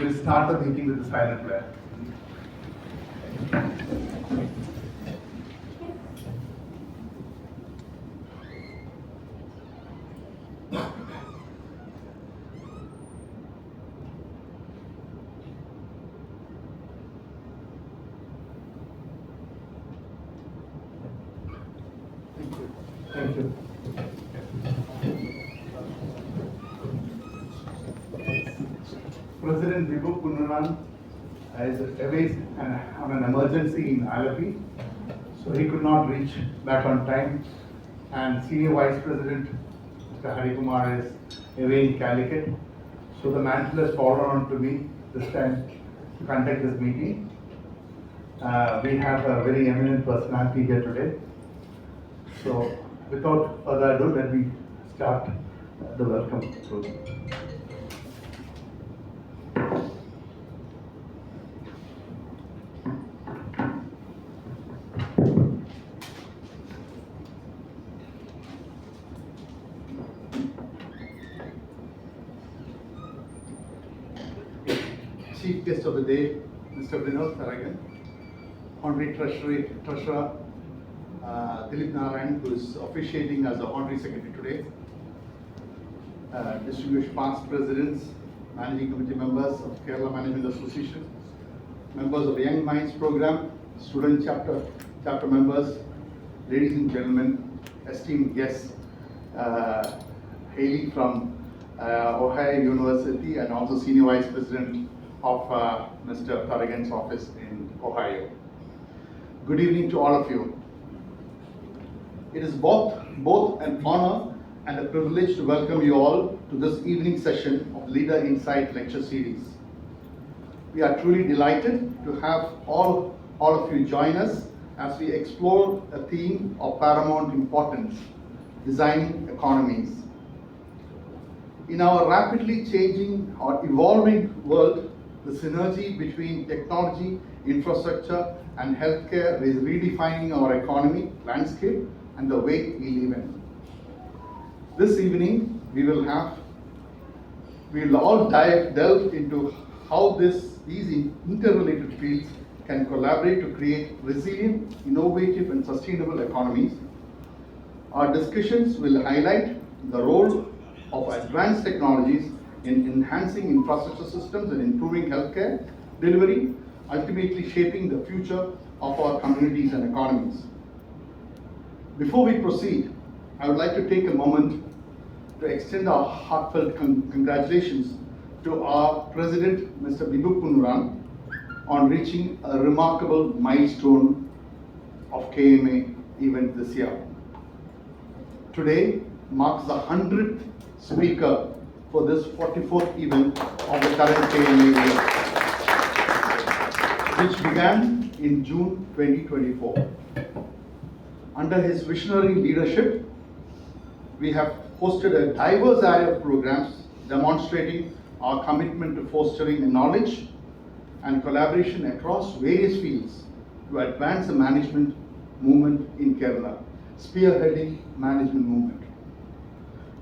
We'll start the meeting with the silent prayer. Thank you. President Vinod Tharakan is away on an emergency in Alapi, so he could not reach back on time. And Senior Vice President Mr. Hari Kumar is away in Calicut, so the mantle has fallen on to me this time to conduct this meeting. We have a very eminent personality here today. So without further ado, let me start the welcome program. Chief guest of the day, Mr. Vinod Tharakan, Honorary Treasurer Dilip Narayan, who is officiating as the Honorary Secretary today, distinguished past presidents, managing committee members of Kerala Management Association, members of the Young Minds Program, student chapter members, ladies and gentlemen, esteemed guests, hailing from Ohio University and also Senior Vice President of Mr. Tharakan's office in Ohio. Good evening to all of you. It is both an honor and a privilege to welcome you all to this evening session of Leader Insight lecture series. We are truly delighted to have all of you join us as we explore a theme of paramount importance, designing economies. In our rapidly changing or evolving world, the synergy between technology, infrastructure, and healthcare is redefining our economy landscape and the way we live in. This evening, we will all delve into how these interrelated fields can collaborate to create resilient, innovative, and sustainable economies. Our discussions will highlight the role of advanced technologies in enhancing infrastructure systems and improving healthcare delivery, ultimately shaping the future of our communities and economies. Before we proceed, I would like to take a moment to extend our heartfelt congratulations to our President, Mr. Vinod Tharakan, on reaching a remarkable milestone of KMA event this year. Today marks the 100th speaker for this 44th event of the current KMA year, which began in June 2024. Under his visionary leadership, we have hosted a diverse array of programs demonstrating our commitment to fostering knowledge and collaboration across various fields to advance the management movement in Kerala, spearheading management movement.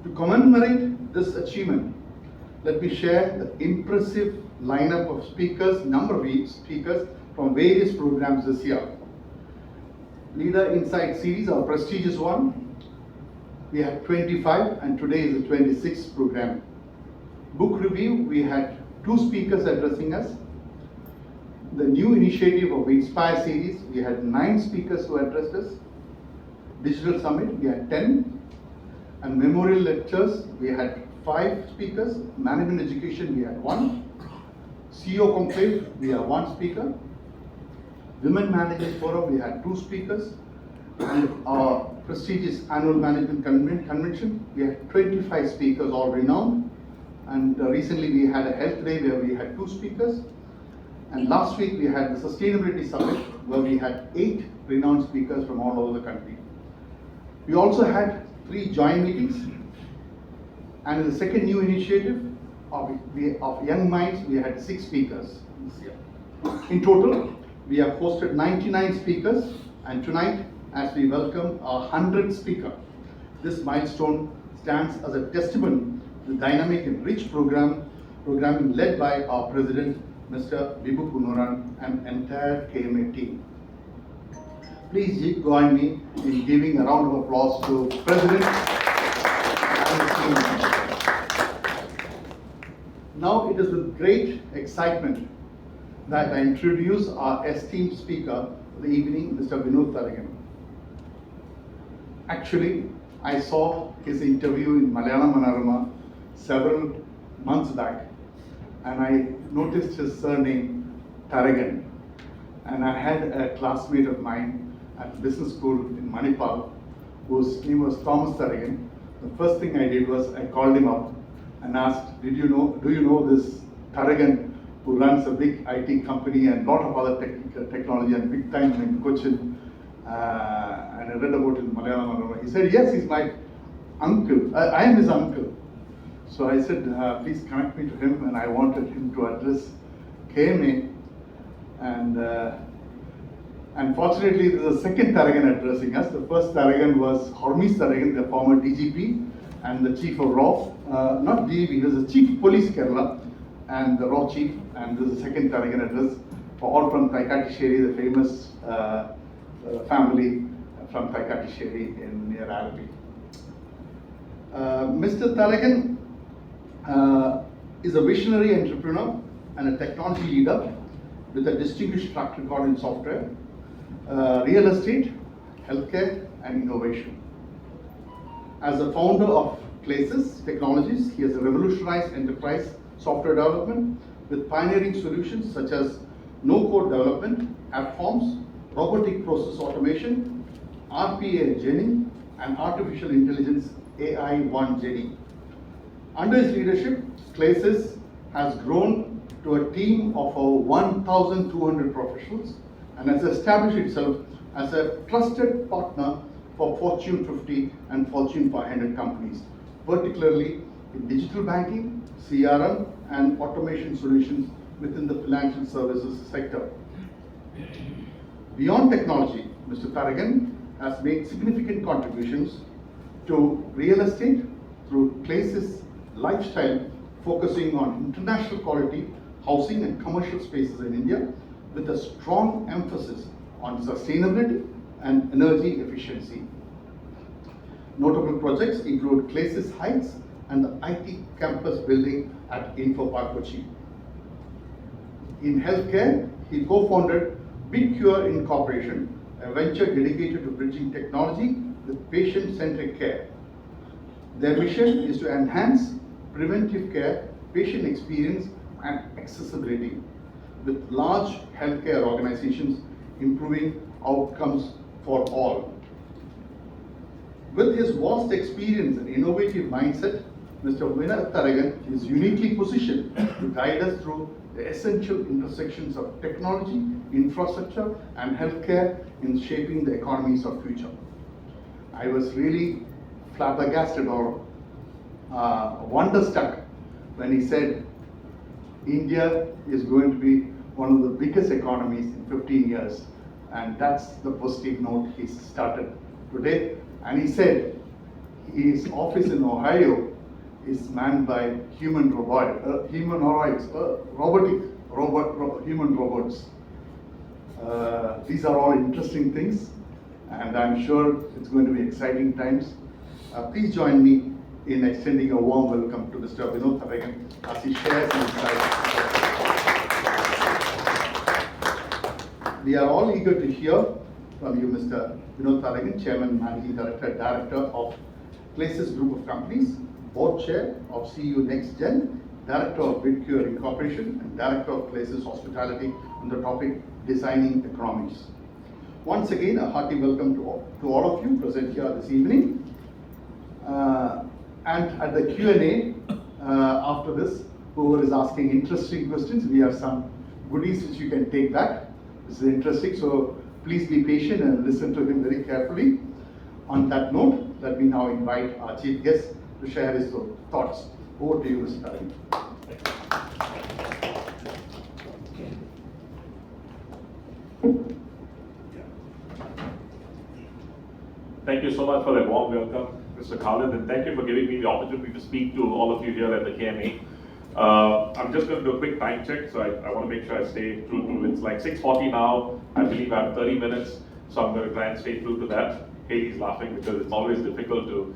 To commemorate this achievement, let me share the impressive lineup of speakers, number of speakers from various programs this year. Leader Insight series, our prestigious one, we had 25 and today is the 26th program. Book review, we had 2 speakers addressing us. The new initiative of Inspire series, we had 9 speakers who addressed us. Digital Summit, we had 10. And memorial lectures, we had 5 speakers. Management Education, we had 1. CEO Conclave, we have 1 speaker. Women Managers Forum, we had 2 speakers. And our prestigious annual management convention, we had 25 speakers, all renowned. And recently we had a health day where we had 2 speakers. And last week we had the Sustainability Summit where we had 8 renowned speakers from all over the country. We also had 3 joint meetings. And in the second new initiative of Young Minds, we had 6 speakers this year. In total, we have hosted 99 speakers, and tonight, as we welcome our 100th speaker, this milestone stands as a testimony to the dynamic and rich program programming led by our President, Mr. Vibhu Punoran, and entire KMA team. Please join me in giving a round of applause to President and his team members. Now it is with great excitement that I introduce our esteemed speaker for the evening, Mr. Vinod Tharakan. Actually, I saw his interview in Malayalam Manorama several months back, and I noticed his surname, Tharakan. And I had a classmate of mine at business school in Manipal, whose name was Thomas Tharakan. The first thing I did was I called him up and asked, do you know this Tharakan who runs a big IT company and a lot of other technology and big time in Cochin? And I read about it in Malayalam. He said, yes, he's my uncle. I am his uncle. So I said, please connect me to him, and I wanted him to address KMA. And unfortunately, there's a second Tharakan addressing us. The first Tharakan was Hormis Tharakan, the former DGP and the chief of RAW. Not DGP, he was the chief of police Kerala and the RAW chief. And there's a second Tharakan address, all from Thaikatisheri, the famous family from Thaikatisheri near Alpi. Mr. Tharakan is a visionary entrepreneur and a technology leader with a distinguished track record in software, real estate, healthcare, and innovation. As the founder of ClaySys Technologies, he has revolutionized enterprise software development with pioneering solutions such as no-code development, app forms, robotic process automation, RPA Jenny, and artificial intelligence AI1 Jenny. Under his leadership, ClaySys has grown to a team of over 1,200 professionals and has established itself as a trusted partner for Fortune 50 and Fortune 500 companies, particularly in digital banking, CRM, and automation solutions within the financial services sector. Beyond technology, Mr. Tharakan has made significant contributions to real estate through ClaySys Lifestyle, focusing on international quality housing and commercial spaces in India, with a strong emphasis on sustainability and energy efficiency. Notable projects include ClaySys Heights and the IT campus building at Info Park Kochi. In healthcare, he co-founded Bitcure Inc, a venture dedicated to bridging technology with patient-centric care. Their mission is to enhance preventive care, patient experience, and accessibility, with large healthcare organizations improving outcomes for all. With his vast experience and innovative mindset, Mr. Vinod Tharakan is uniquely positioned to guide us through the essential intersections of technology, infrastructure, and healthcare in shaping the economies of future. I was really flabbergasted or wonderstruck when he said India is going to be one of the biggest economies in 15 years. And that's the positive note he started today. And he said his office in Ohio is manned by human robots. These are all interesting things, and I'm sure it's going to be exciting times. Please join me in extending a warm welcome to Mr. Vinod Tharakan as he shares his insights. We are all eager to hear from you, Mr. Vinod Tharakan, Chairman, Managing Director, Director of ClaySys Group of Companies, Board Chair of CU NextGen, Director of Bitcure Inc, and Director of ClaySys Hospitality on the topic Designing Economies. Once again, a hearty welcome to all of you present here this evening. And at the Q&A after this, whoever is asking interesting questions, we have some goodies which you can take back. This is interesting, so please be patient and listen to him very carefully. On that note, let me now invite our chief guest to share his thoughts. Over to you, Mr. Tharakan. Thank you so much for that warm welcome, Mr. Khalid, and thank you for giving me the opportunity to speak to all of you here at the KMA. I'm just going to do a quick time check, so I want to make sure I stay true to it. It's like 6:40 now. I believe I have 30 minutes, so I'm going to try and stay true to that. Haley's laughing because it's always difficult to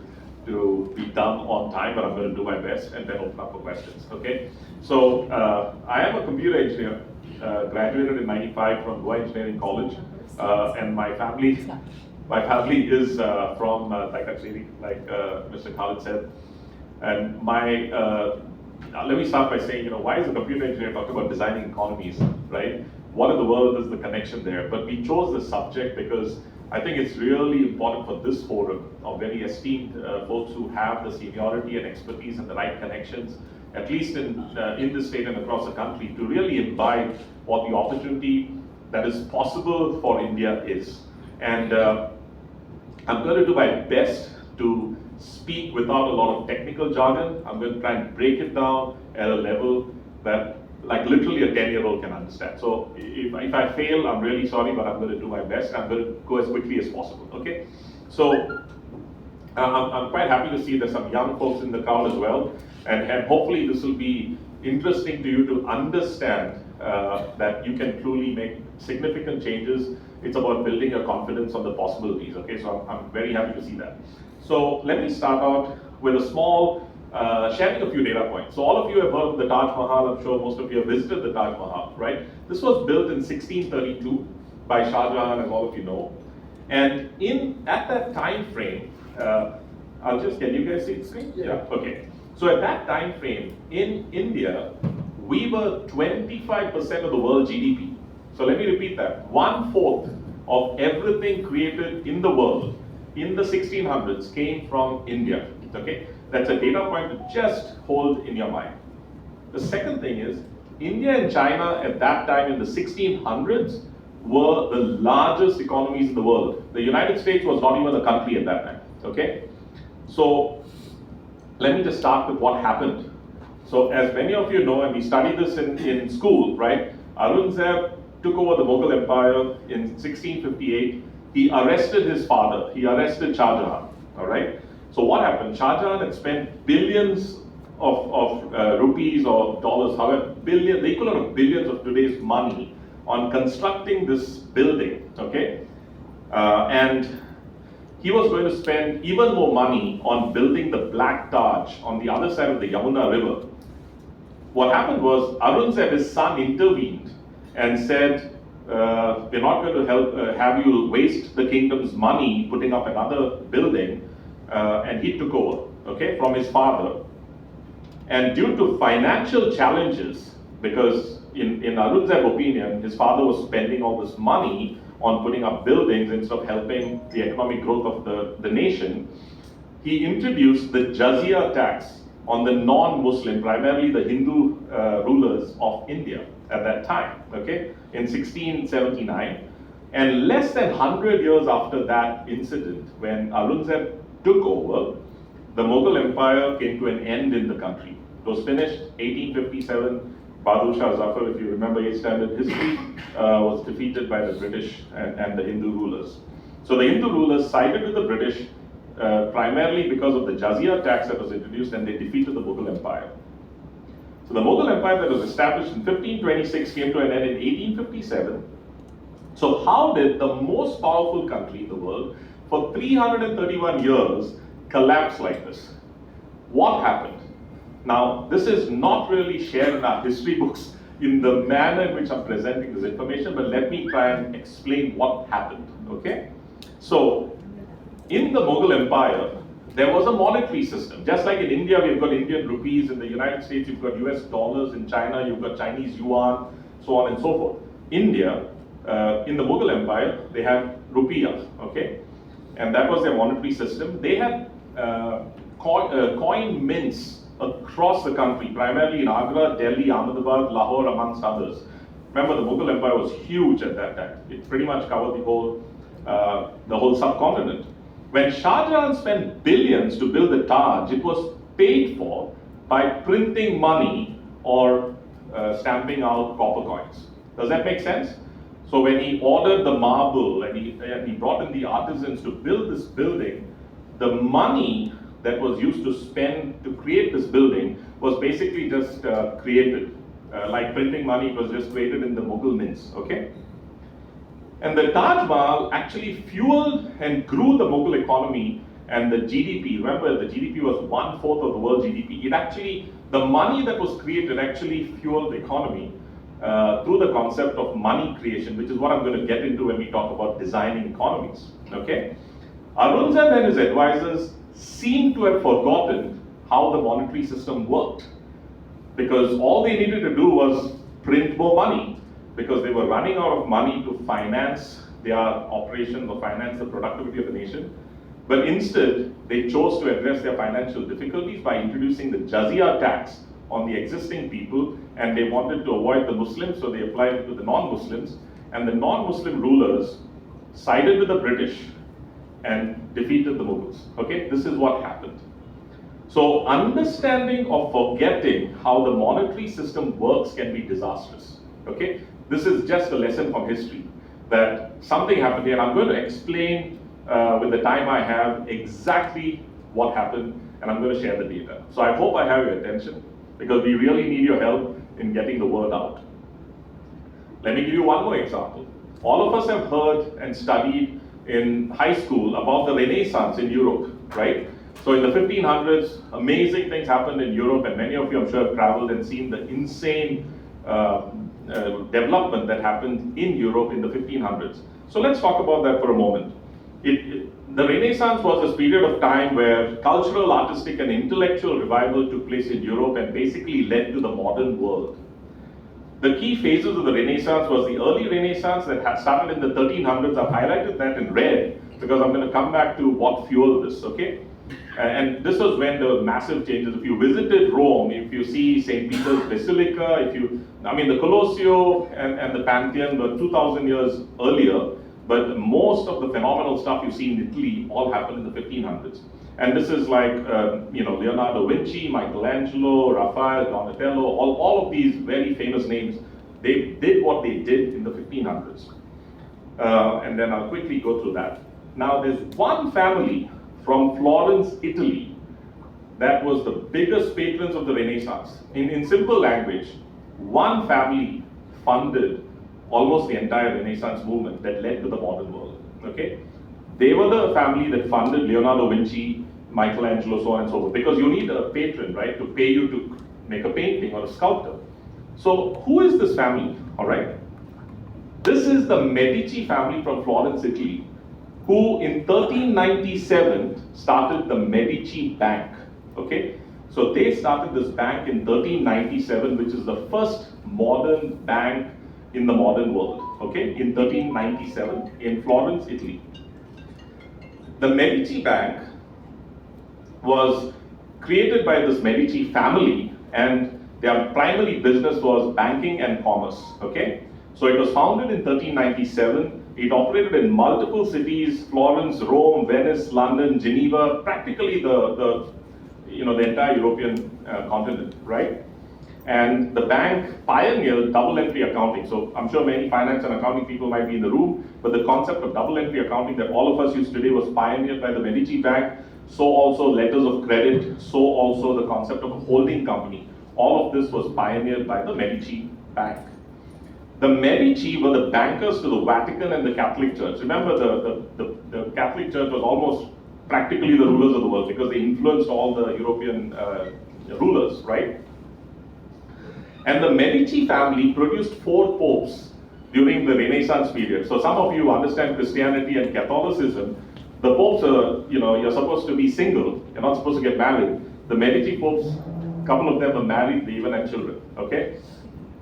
be done on time, but I'm going to do my best and then open up for questions. Okay? So I am a computer engineer, graduated in '95 from Goa Engineering College, and my family is from Thaikat City, like Mr. Khalid said. And let me start by saying, why is a computer engineer talking about designing economies, right? What in the world is the connection there? But we chose this subject because I think it's really important for this forum of very esteemed folks who have the seniority and expertise and the right connections, at least in the state and across the country, to really imbibe what the opportunity that is possible for India is. And I'm going to do my best to speak without a lot of technical jargon. I'm going to try and break it down at a level that like literally a 10-year-old can understand. So if I fail, I'm really sorry, but I'm going to do my best. I'm going to go as quickly as possible, okay? So I'm quite happy to see there's some young folks in the crowd as well. And hopefully this will be interesting to you to understand that you can truly make significant changes. It's about building your confidence on the possibilities, okay? So I'm very happy to see that. So let me start out with a small, sharing a few data points. So all of you have heard of the Taj Mahal. I'm sure most of you have visited the Taj Mahal, right? This was built in 1632 by Shah Jahan, as all of you know. And at that time frame, can you guys see the screen? Yeah. Okay. So at that time frame, in India, we were 25% of the world GDP. So let me repeat that. 1/4 of everything created in the world in the 1600s came from India, okay? That's a data point to just hold in your mind. The second thing is, India and China at that time in the 1600s were the largest economies in the world. The United States was not even a country at that time, okay? So let me just start with what happened. So as many of you know, and we studied this in school, right? Aurangzeb took over the Mughal Empire in 1658. He arrested his father. He arrested Shah Jahan, all right? So what happened? Shah Jahan had spent billions of rupees or dollars, however, the equivalent of billions of today's money on constructing this building, okay? And he was going to spend even more money on building the Black Taj on the other side of the Yamuna River. What happened was Aurangzeb, his son, intervened and said, we're not going to have you waste the kingdom's money putting up another building, and he took over, okay, from his father. And due to financial challenges, because in Aurangzeb's opinion, his father was spending all this money on putting up buildings instead of helping the economic growth of the nation, he introduced the jizya tax on the non-Muslim, primarily the Hindu rulers of India at that time, okay, in 1679. And less than 100 years after that incident, when Aurangzeb took over, the Mughal Empire came to an end in the country. It was finished 1857. Bahadur Shah Zafar, if you remember 8th standard history, was defeated by the British and the Hindu rulers. So the Hindu rulers sided with the British primarily because of the jizya tax that was introduced, and they defeated the Mughal Empire. So the Mughal Empire that was established in 1526 came to an end in 1857. So how did the most powerful country in the world for 331 years collapse like this? What happened? Now, this is not really shared in our history books in the manner in which I'm presenting this information, but let me try and explain what happened, okay? So, in the Mughal Empire, there was a monetary system. Just like in India, we've got Indian rupees. In the United States, you've got US dollars. In China, you've got Chinese yuan, so on and so forth. India, in the Mughal Empire, they had rupiah, okay? And that was their monetary system. They had coin mints across the country, primarily in Agra, Delhi, Ahmedabad, Lahore, amongst others. Remember, the Mughal Empire was huge at that time. It pretty much covered the whole subcontinent. When Shah Jahan spent billions to build the Taj, it was paid for by printing money or stamping out copper coins. Does that make sense? So when he ordered the marble and he brought in the artisans to build this building, the money that was used to spend to create this building was basically just created. Like printing money, it was just created in the Mughal mints, okay? And the Taj Mahal actually fueled and grew the Mughal economy and the GDP. Remember, the GDP was 1/4 of the world GDP. It actually, the money that was created actually fueled the economy through the concept of money creation, which is what I'm going to get into when we talk about designing economies, okay? Arunzan and his advisors seem to have forgotten how the monetary system worked, because all they needed to do was print more money, because they were running out of money to finance their operations or finance the productivity of the nation. But instead, they chose to address their financial difficulties by introducing the jizya tax on the existing people, and they wanted to avoid the Muslims, so they applied it to the non-Muslims, and the non-Muslim rulers sided with the British and defeated the Mughals. Okay, this is what happened. So understanding or forgetting how the monetary system works can be disastrous. Okay, this is just a lesson from history that something happened here. I'm going to explain with the time I have exactly what happened, and I'm going to share the data. So I hope I have your attention, because we really need your help in getting the word out. Let me give you one more example. All of us have heard and studied in high school about the Renaissance in Europe, right? So in the 1500s, amazing things happened in Europe, and many of you, I'm sure, have traveled and seen the insane development that happened in Europe in the 1500s. So let's talk about that for a moment. The Renaissance was a period of time where cultural, artistic, and intellectual revival took place in Europe and basically led to the modern world. The key phases of the Renaissance was the early Renaissance that had started in the 1300s. I've highlighted that in red because I'm going to come back to what fueled this, okay? And this was when there were massive changes. If you visited Rome, if you see St. Peter's Basilica, the Colosseum and the Pantheon were 2,000 years earlier, but most of the phenomenal stuff you see in Italy all happened in the 1500s. And this is like, Leonardo da Vinci, Michelangelo, Raphael, Donatello, all of these very famous names, they did what they did in the 1500s. And then I'll quickly go through that. Now, there's one family from Florence, Italy, that was the biggest patrons of the Renaissance. In simple language, one family funded almost the entire Renaissance movement that led to the modern world, okay? They were the family that funded Leonardo da Vinci, Michelangelo, so on and so forth, because you need a patron, right, to pay you to make a painting or a sculptor. So who is this family, all right? This is the Medici family from Florence, Italy, who in 1397 started the Medici Bank, okay? So they started this bank in 1397, which is the first modern bank in the modern world, okay? In 1397 in Florence, Italy. The Medici Bank was created by this Medici family, and their primary business was banking and commerce, okay? So it was founded in 1397. It operated in multiple cities: Florence, Rome, Venice, London, Geneva, practically the entire European continent, right? And the bank pioneered double entry accounting. So I'm sure many finance and accounting people might be in the room, but the concept of double entry accounting that all of us use today was pioneered by the Medici Bank. So also letters of credit, so also the concept of a holding company. All of this was pioneered by the Medici Bank. The Medici were the bankers to the Vatican and the Catholic Church. Remember, the Catholic Church was almost practically the rulers of the world because they influenced all the European rulers, right? And the Medici family produced 4 popes during the Renaissance period. So some of you understand Christianity and Catholicism. The popes are, you're supposed to be single. You're not supposed to get married. The Medici popes, a couple of them were married, they even had children, okay?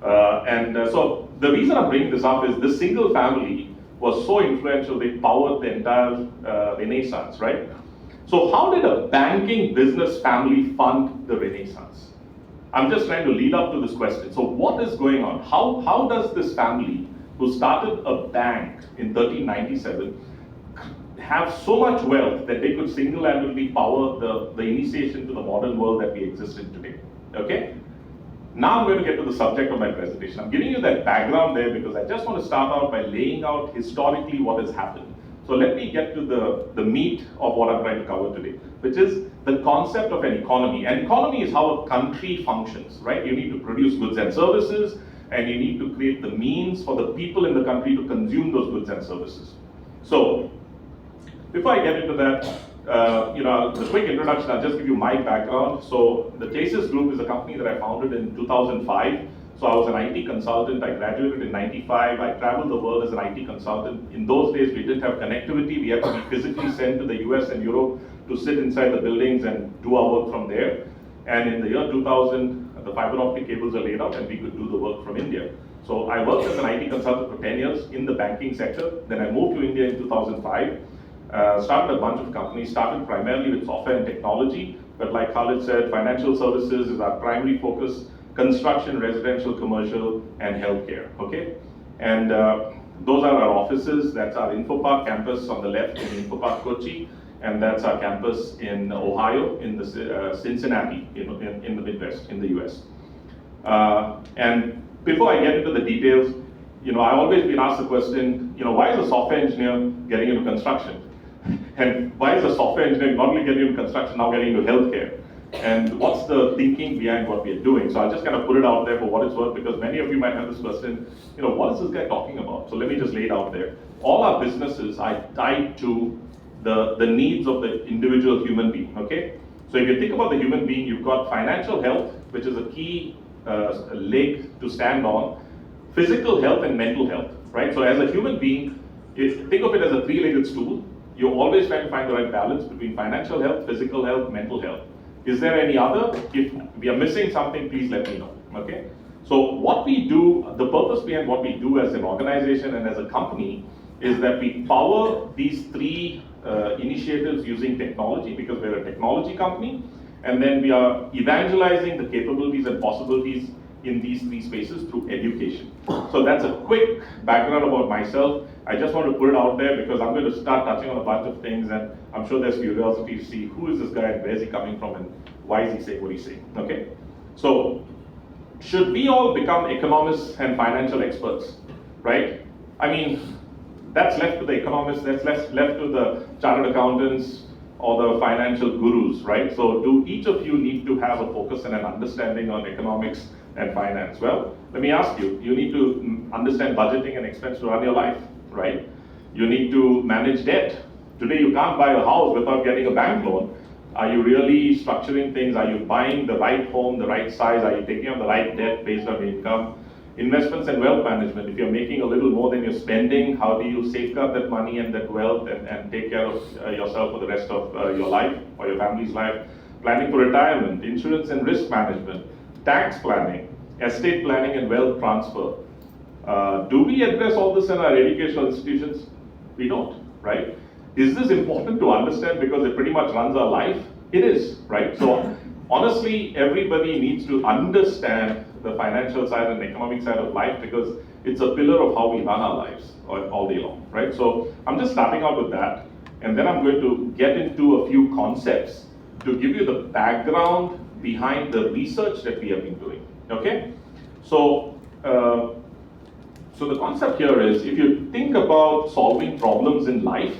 So the reason I'm bringing this up is this single family was so influential, they powered the entire Renaissance, right? So how did a banking business family fund the Renaissance? I'm just trying to lead up to this question. So what is going on? How does this family, who started a bank in 1397, have so much wealth that they could single-handedly power the initiation to the modern world that we exist in today? Okay? Now I'm going to get to the subject of my presentation. I'm giving you that background there because I just want to start out by laying out historically what has happened. So let me get to the meat of what I'm trying to cover today, which is the concept of an economy. An economy is how a country functions, right? You need to produce goods and services, and you need to create the means for the people in the country to consume those goods and services. So before I get into that, the quick introduction, I'll just give you my background. So the ClaySys Group is a company that I founded in 2005. So I was an IT consultant. I graduated in 95. I traveled the world as an IT consultant. In those days, we didn't have connectivity. We had to be physically sent to the US and Europe to sit inside the buildings and do our work from there. And in the year 2000, the fiber optic cables were laid out and we could do the work from India. So I worked as an IT consultant for 10 years in the banking sector. Then I moved to India in 2005. Started a bunch of companies, started primarily with software and technology, but like Khalid said, financial services is our primary focus, construction, residential, commercial, and healthcare, okay? And those are our offices. That's our InfoPark campus on the left in InfoPark, Kochi, and that's our campus in Ohio, in the Cincinnati, in the Midwest, in the US. And before I get into the details, I've always been asked the question, why is a software engineer getting into construction? And why is a software engineer not only getting into construction, now getting into healthcare? And what's the thinking behind what we are doing? So I'll just kind of put it out there for what it's worth, because many of you might have this question, what is this guy talking about? So let me just lay it out there. All our businesses are tied to the needs of the individual human being, okay? So if you think about the human being, you've got financial health, which is a key leg to stand on, physical health and mental health, right? So as a human being, think of it as a three-legged stool. You're always trying to find the right balance between financial health, physical health, mental health. Is there any other? If we are missing something, please let me know, okay? So what we do, the purpose behind what we do as an organization and as a company is that we power these three initiatives using technology, because we're a technology company, and then we are evangelizing the capabilities and possibilities in these three spaces through education. So that's a quick background about myself. I just want to put it out there because I'm going to start touching on a bunch of things, and I'm sure there's curiosity to see who is this guy and where is he coming from and why is he saying what he's saying, okay? So, should we all become economists and financial experts, right? I mean, that's left to the economists, that's left to the chartered accountants or the financial gurus, right? So do each of you need to have a focus and an understanding on economics and finance? Well, let me ask you, you need to understand budgeting and expense to run your life, right? You need to manage debt. Today you can't buy a house without getting a bank loan. Are you really structuring things? Are you buying the right home, the right size? Are you taking on the right debt based on income? Investments and wealth management. If you're making a little more than you're spending, how do you safeguard that money and that wealth and take care of yourself for the rest of your life or your family's life? Planning for retirement, insurance and risk management, tax planning, estate planning and wealth transfer. Do we address all this in our educational institutions? We don't, right? Is this important to understand because it pretty much runs our life? It is, right? So honestly, everybody needs to understand the financial side and the economic side of life because it's a pillar of how we run our lives all day long, right? So I'm just starting out with that, and then I'm going to get into a few concepts to give you the background behind the research that we have been doing, okay? So, so the concept here is, if you think about solving problems in life,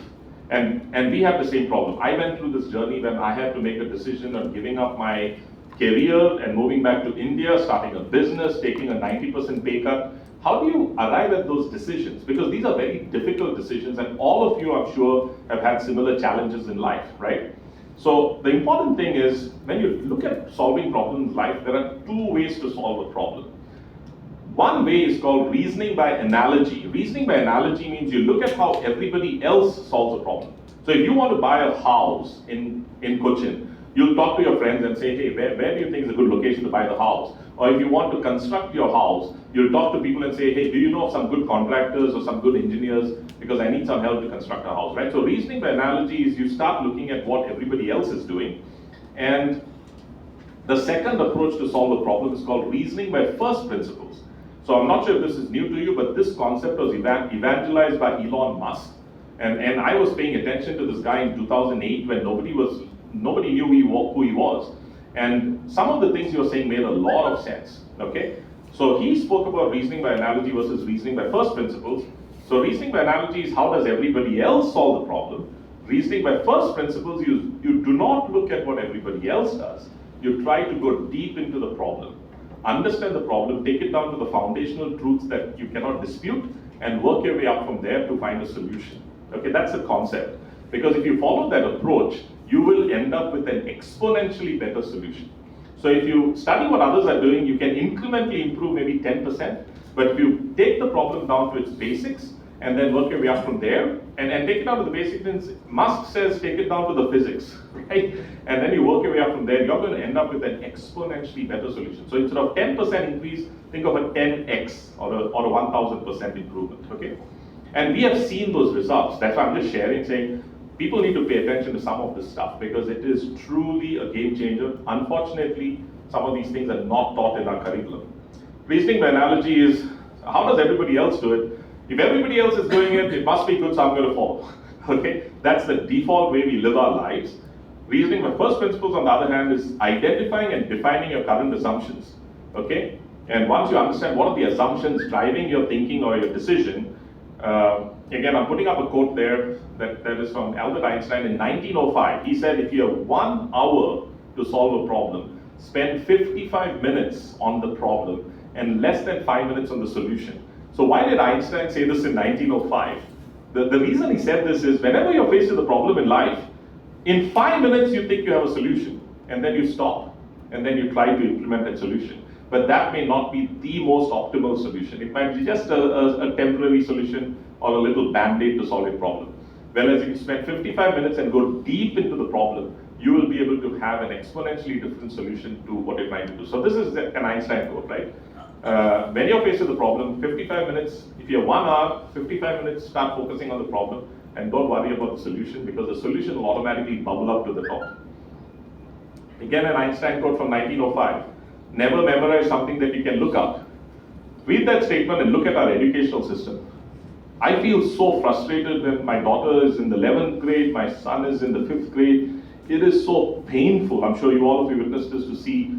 and we have the same problem. I went through this journey when I had to make a decision on giving up my career and moving back to India, starting a business, taking a 90% pay cut. How do you arrive at those decisions? Because these are very difficult decisions, and all of you, I'm sure, have had similar challenges in life, right? So the important thing is, when you look at solving problems in life, there are two ways to solve a problem. One way is called reasoning by analogy. Reasoning by analogy means you look at how everybody else solves a problem. So if you want to buy a house in Cochin, you'll talk to your friends and say, hey, where do you think is a good location to buy the house? Or if you want to construct your house, you'll talk to people and say, hey, do you know of some good contractors or some good engineers? Because I need some help to construct a house, right? So reasoning by analogy is you start looking at what everybody else is doing. And the second approach to solve a problem is called reasoning by first principles. So I'm not sure if this is new to you, but this concept was evangelized by Elon Musk. And I was paying attention to this guy in 2008 when nobody knew who he was. And some of the things he was saying made a lot of sense, okay? So he spoke about reasoning by analogy versus reasoning by first principles. So reasoning by analogy is how does everybody else solve the problem. Reasoning by first principles, you do not look at what everybody else does. You try to go deep into the problem. Understand the problem, take it down to the foundational truths that you cannot dispute, and work your way up from there to find a solution. Okay, that's the concept. Because if you follow that approach, you will end up with an exponentially better solution. So if you study what others are doing, you can incrementally improve maybe 10%, but if you take the problem down to its basics, and then work your way up from there, and take it down to the basics, means Musk says take it down to the physics, right? And then you work your way up from there, you're going to end up with an exponentially better solution. So instead of 10% increase, think of a 10x or a 1000% improvement, okay? And we have seen those results. That's why I'm just sharing, saying people need to pay attention to some of this stuff because it is truly a game changer. Unfortunately, some of these things are not taught in our curriculum. Reasoning by analogy is, how does everybody else do it? If everybody else is doing it, it must be good, so I'm going to follow. Okay? That's the default way we live our lives. Reasoning by first principles, on the other hand, is identifying and defining your current assumptions. Okay? And once you understand what are the assumptions driving your thinking or your decision, again, I'm putting up a quote there that is from Albert Einstein in 1905. He said, if you have 1 hour to solve a problem, spend 55 minutes on the problem and less than 5 minutes on the solution. So why did Einstein say this in 1905? The reason he said this is whenever you're faced with a problem in life, in 5 minutes you think you have a solution, and then you stop, and then you try to implement that solution. But that may not be the most optimal solution. It might be just a temporary solution or a little band-aid to solve a problem. Whereas if you spend 55 minutes and go deep into the problem, you will be able to have an exponentially different solution to what it might do. So this is an Einstein quote, right? When you're faced with a problem, 55 minutes, if you have 1 hour, 55 minutes, start focusing on the problem and don't worry about the solution because the solution will automatically bubble up to the top. Again, an Einstein quote from 1905, never memorize something that you can look up. Read that statement and look at our educational system. I feel so frustrated when my daughter is in the 11th grade, my son is in the 5th grade. It is so painful. I'm sure you all of you witnessed this to see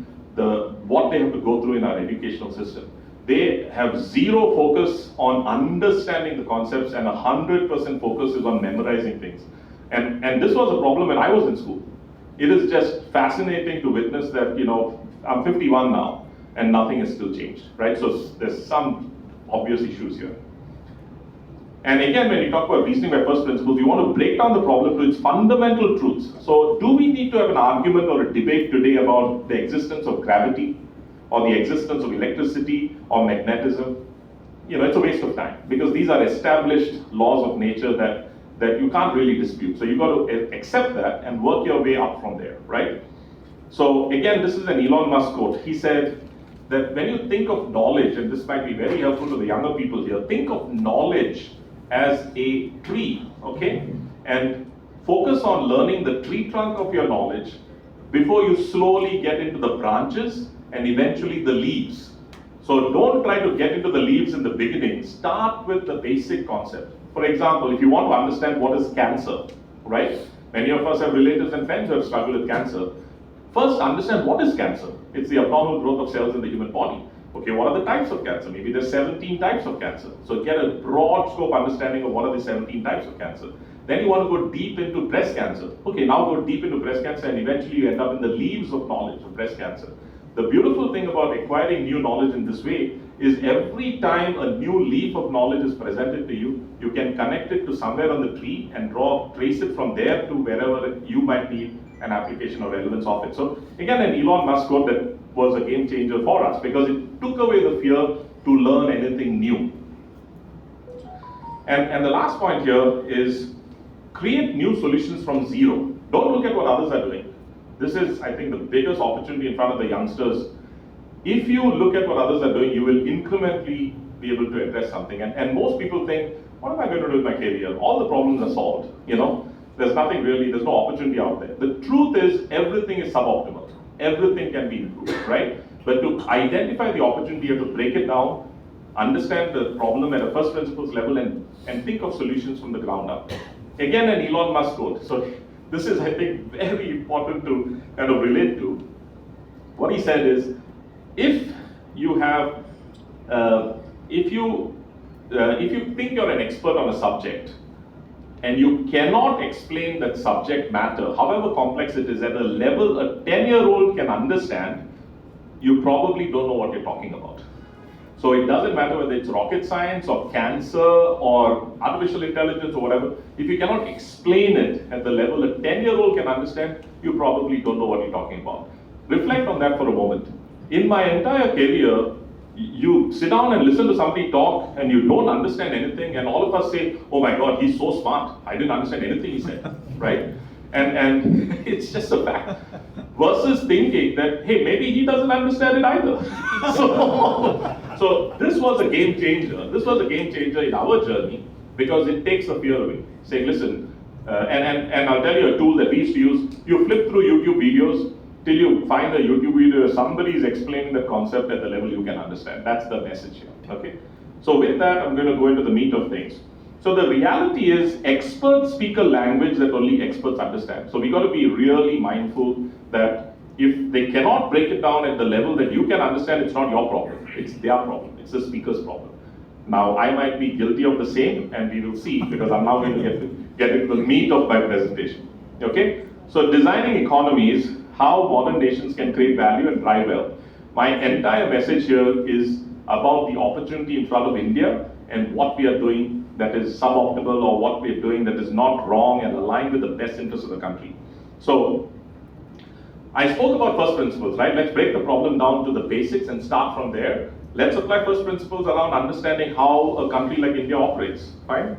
what they have to go through in our educational system. They have zero focus on understanding the concepts and 100% focus is on memorizing things. And this was a problem when I was in school. It is just fascinating to witness that, I'm 51 now and nothing has still changed, right? So there's some obvious issues here. And again, when you talk about reasoning by first principles, you want to break down the problem to its fundamental truths. So do we need to have an argument or a debate today about the existence of gravity or the existence of electricity or magnetism? It's a waste of time because these are established laws of nature that you can't really dispute. So you've got to accept that and work your way up from there, right? So again, this is an Elon Musk quote. He said that when you think of knowledge, and this might be very helpful to the younger people here, think of knowledge as a tree, okay? And focus on learning the tree trunk of your knowledge before you slowly get into the branches and eventually the leaves. So don't try to get into the leaves in the beginning. Start with the basic concept. For example, if you want to understand what is cancer, right? Many of us have relatives and friends who have struggled with cancer. First, understand what is cancer. It's the abnormal growth of cells in the human body. Okay, what are the types of cancer? Maybe there's 17 types of cancer. So get a broad scope understanding of what are the 17 types of cancer. Then you want to go deep into breast cancer. Okay, now go deep into breast cancer and eventually you end up in the leaves of knowledge of breast cancer. The beautiful thing about acquiring new knowledge in this way is every time a new leaf of knowledge is presented to you, you can connect it to somewhere on the tree and trace it from there to wherever you might need an application or relevance of it. So again, an Elon Musk quote that was a game changer for us because it took away the fear to learn anything new. And the last point here is create new solutions from zero. Don't look at what others are doing. This is, I think, the biggest opportunity in front of the youngsters. If you look at what others are doing, you will incrementally be able to address something. And most people think, what am I going to do with my career? All the problems are solved, There's nothing really, there's no opportunity out there. The truth is, everything is suboptimal. Everything can be improved, right? But to identify the opportunity, you have to break it down, understand the problem at a first principles level, and think of solutions from the ground up. Again, an Elon Musk quote. So this is, I think, very important to kind of relate to. What he said is, if you if you think you're an expert on a subject, and you cannot explain that subject matter, however complex it is, at a level a 10-year-old can understand, you probably don't know what you're talking about. So it doesn't matter whether it's rocket science or cancer or artificial intelligence or whatever. If you cannot explain it at the level a 10-year-old can understand, you probably don't know what you're talking about. Reflect on that for a moment. In my entire career, you sit down and listen to somebody talk and you don't understand anything, and all of us say, oh my God, he's so smart. I didn't understand anything he said, right? And it's just a fact. Versus thinking that, hey, maybe he doesn't understand it either. So this was a game changer. This was a game changer in our journey because it takes the fear away. Saying, listen, and I'll tell you a tool that we used to use. You flip through YouTube videos till you find a YouTube video where somebody is explaining the concept at the level you can understand. That's the message here, okay? So with that, I'm going to go into the meat of things. So the reality is experts speak a language that only experts understand. So we got to be really mindful that if they cannot break it down at the level that you can understand, it's not your problem. It's their problem. It's the speaker's problem. Now, I might be guilty of the same, and we will see, because I'm now going to get into the meat of my presentation, okay? So designing economies, how modern nations can create value and drive wealth. My entire message here is about the opportunity in front of India and what we are doing that is suboptimal or what we are doing that is not wrong and aligned with the best interests of the country. So I spoke about first principles, right? Let's break the problem down to the basics and start from there. Let's apply first principles around understanding how a country like India operates, fine?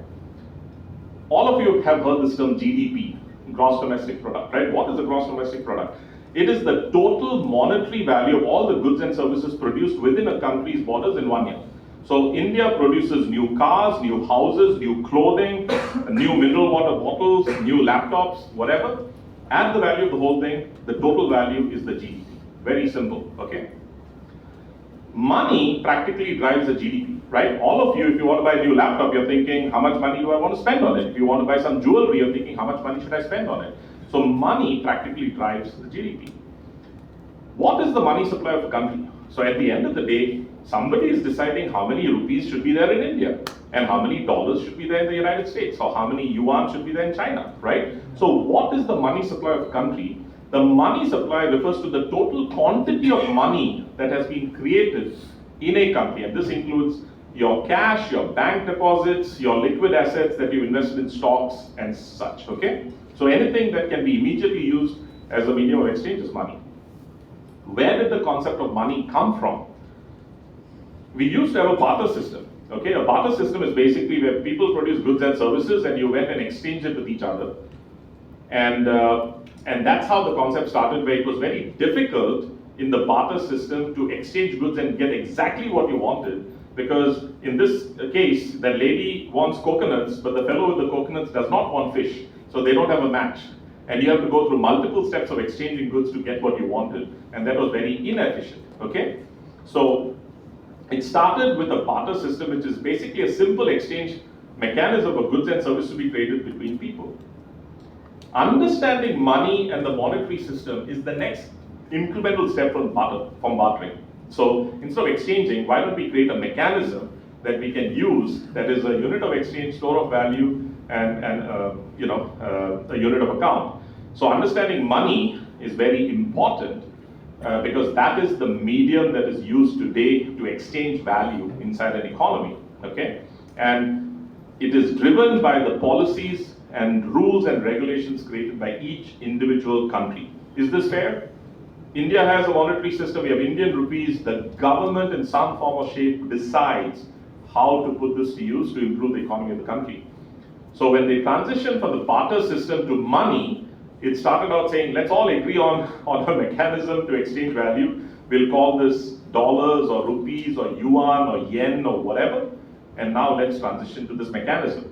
All of you have heard this term GDP, gross domestic product, right? What is the gross domestic product? It is the total monetary value of all the goods and services produced within a country's borders in 1 year. So India produces new cars, new houses, new clothing, new mineral water bottles, new laptops, whatever. Add the value of the whole thing, the total value is the GDP. Very simple, okay? Money practically drives the GDP, right? All of you, if you want to buy a new laptop, you're thinking, how much money do I want to spend on it? If you want to buy some jewelry, you're thinking, how much money should I spend on it? So money practically drives the GDP. What is the money supply of a country? So at the end of the day, somebody is deciding how many rupees should be there in India, and how many dollars should be there in the United States, or how many yuan should be there in China, right? So what is the money supply of a country? The money supply refers to the total quantity of money that has been created in a country, and this includes your cash, your bank deposits, your liquid assets that you invested in stocks and such, okay? So anything that can be immediately used as a medium of exchange is money. Where did the concept of money come from? We used to have a barter system, okay? A barter system is basically where people produce goods and services and you went and exchanged it with each other. And that's how the concept started, where it was very difficult in the barter system to exchange goods and get exactly what you wanted, because in this case, the lady wants coconuts, but the fellow with the coconuts does not want fish, so they don't have a match. And you have to go through multiple steps of exchanging goods to get what you wanted, and that was very inefficient, okay? So it started with a barter system, which is basically a simple exchange mechanism of goods and services to be traded between people. Understanding money and the monetary system is the next incremental step from bartering. So instead of exchanging, why don't we create a mechanism that we can use that is a unit of exchange, store of value, and a unit of account. So understanding money is very important because that is the medium that is used today to exchange value inside an economy, okay? And it is driven by the policies and rules and regulations created by each individual country. Is this fair? India has a monetary system, we have Indian rupees, the government in some form or shape decides how to put this to use to improve the economy of the country. So when they transitioned from the barter system to money, it started out saying, let's all agree on a mechanism to exchange value. We'll call this dollars or rupees or yuan or yen or whatever. And now let's transition to this mechanism.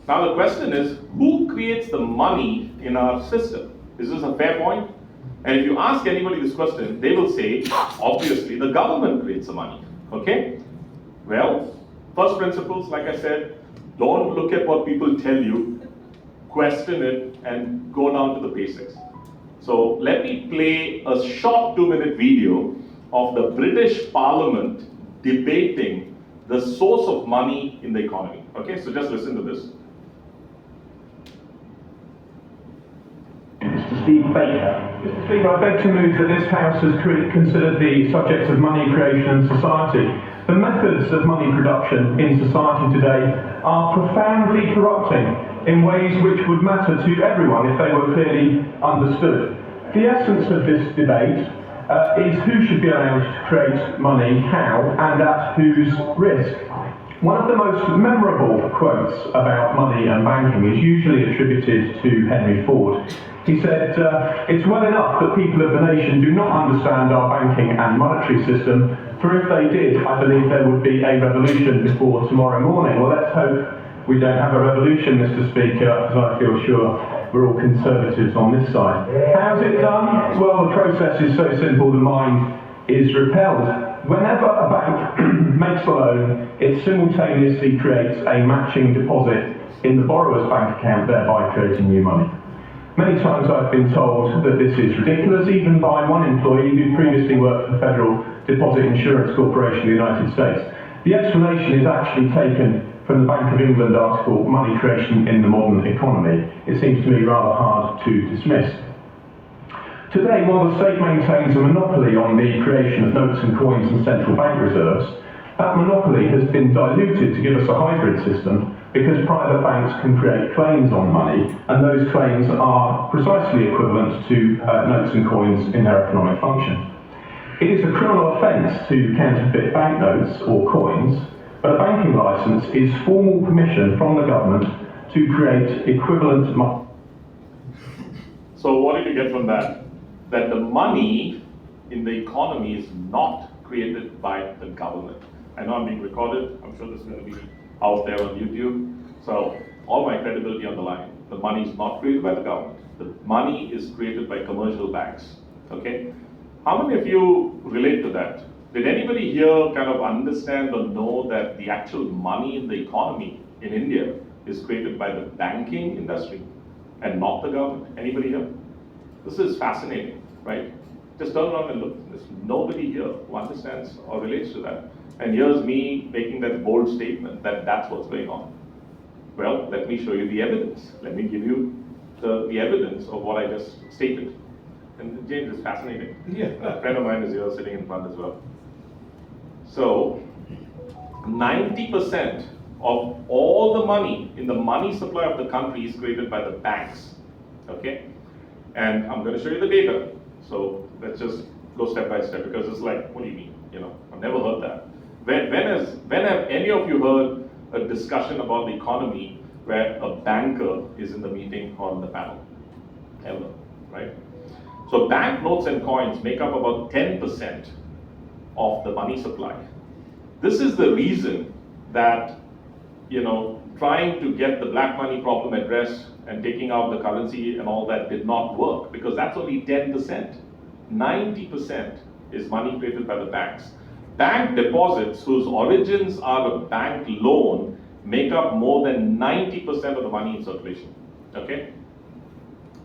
Now the question is, who creates the money in our system? Is this a fair point? And if you ask anybody this question, they will say, obviously the government creates the money, okay? Well, first principles, like I said, don't look at what people tell you, question it, and go down to the basics. So let me play a short 2-minute video of the British Parliament debating the source of money in the economy. Okay, so just listen to this. Steve Baker. Mr. Speaker, I beg to move that this House has considered the subjects of money creation and society. The methods of money production in society today are profoundly corrupting in ways which would matter to everyone if they were clearly understood. The essence of this debate is who should be allowed to create money, how, and at whose risk. One of the most memorable quotes about money and banking is usually attributed to Henry Ford. He said, "It's well enough that people of the nation do not understand our banking and monetary system, for if they did, I believe there would be a revolution before tomorrow morning." Well, let's hope we don't have a revolution, Mr. Speaker, because I feel sure we're all conservatives on this side. How's it done? Well, the process is so simple, the mind is repelled. Whenever a bank makes a loan, it simultaneously creates a matching deposit in the borrower's bank account, thereby creating new money. Many times I've been told that this is ridiculous, even by one employee who previously worked for the Federal Deposit Insurance Corporation of the United States. The explanation is actually taken from the Bank of England article, Money Creation in the Modern Economy. It seems to me rather hard to dismiss. Today, while the state maintains a monopoly on the creation of notes and coins and central bank reserves, that monopoly has been diluted to give us a hybrid system, because private banks can create claims on money, and those claims are precisely equivalent to notes and coins in their economic function. It is a criminal offence to counterfeit banknotes or coins, but a banking licence is formal permission from the government to create equivalent money. So what did you get from that? That the money in the economy is not created by the government. I know I'm being recorded. I'm sure this is going to be out there on YouTube. So all my credibility on the line. The money is not created by the government. The money is created by commercial banks. Okay? How many of you relate to that? Did anybody here kind of understand or know that the actual money in the economy in India is created by the banking industry and not the government? Anybody here? This is fascinating, right? Just turn around and look. There's nobody here who understands or relates to that. And here's me making that bold statement that that's what's going on. Well, let me show you the evidence. Let me give you the evidence of what I just stated. And James is fascinating. Yeah. A friend of mine is here sitting in front as well. So, 90% of all the money in the money supply of the country is created by the banks. Okay? And I'm going to show you the data. So let's just go step by step, because it's like, what do you mean? You know, I've never heard that. When have any of you heard a discussion about the economy where a banker is in the meeting or on the panel? Ever, right? So banknotes and coins make up about 10% of the money supply. This is the reason that, you know, trying to get the black money problem addressed and taking out the currency and all that did not work, because that's only 10%. 90% is money created by the banks. Bank deposits whose origins are a bank loan make up more than 90% of the money in circulation. Okay?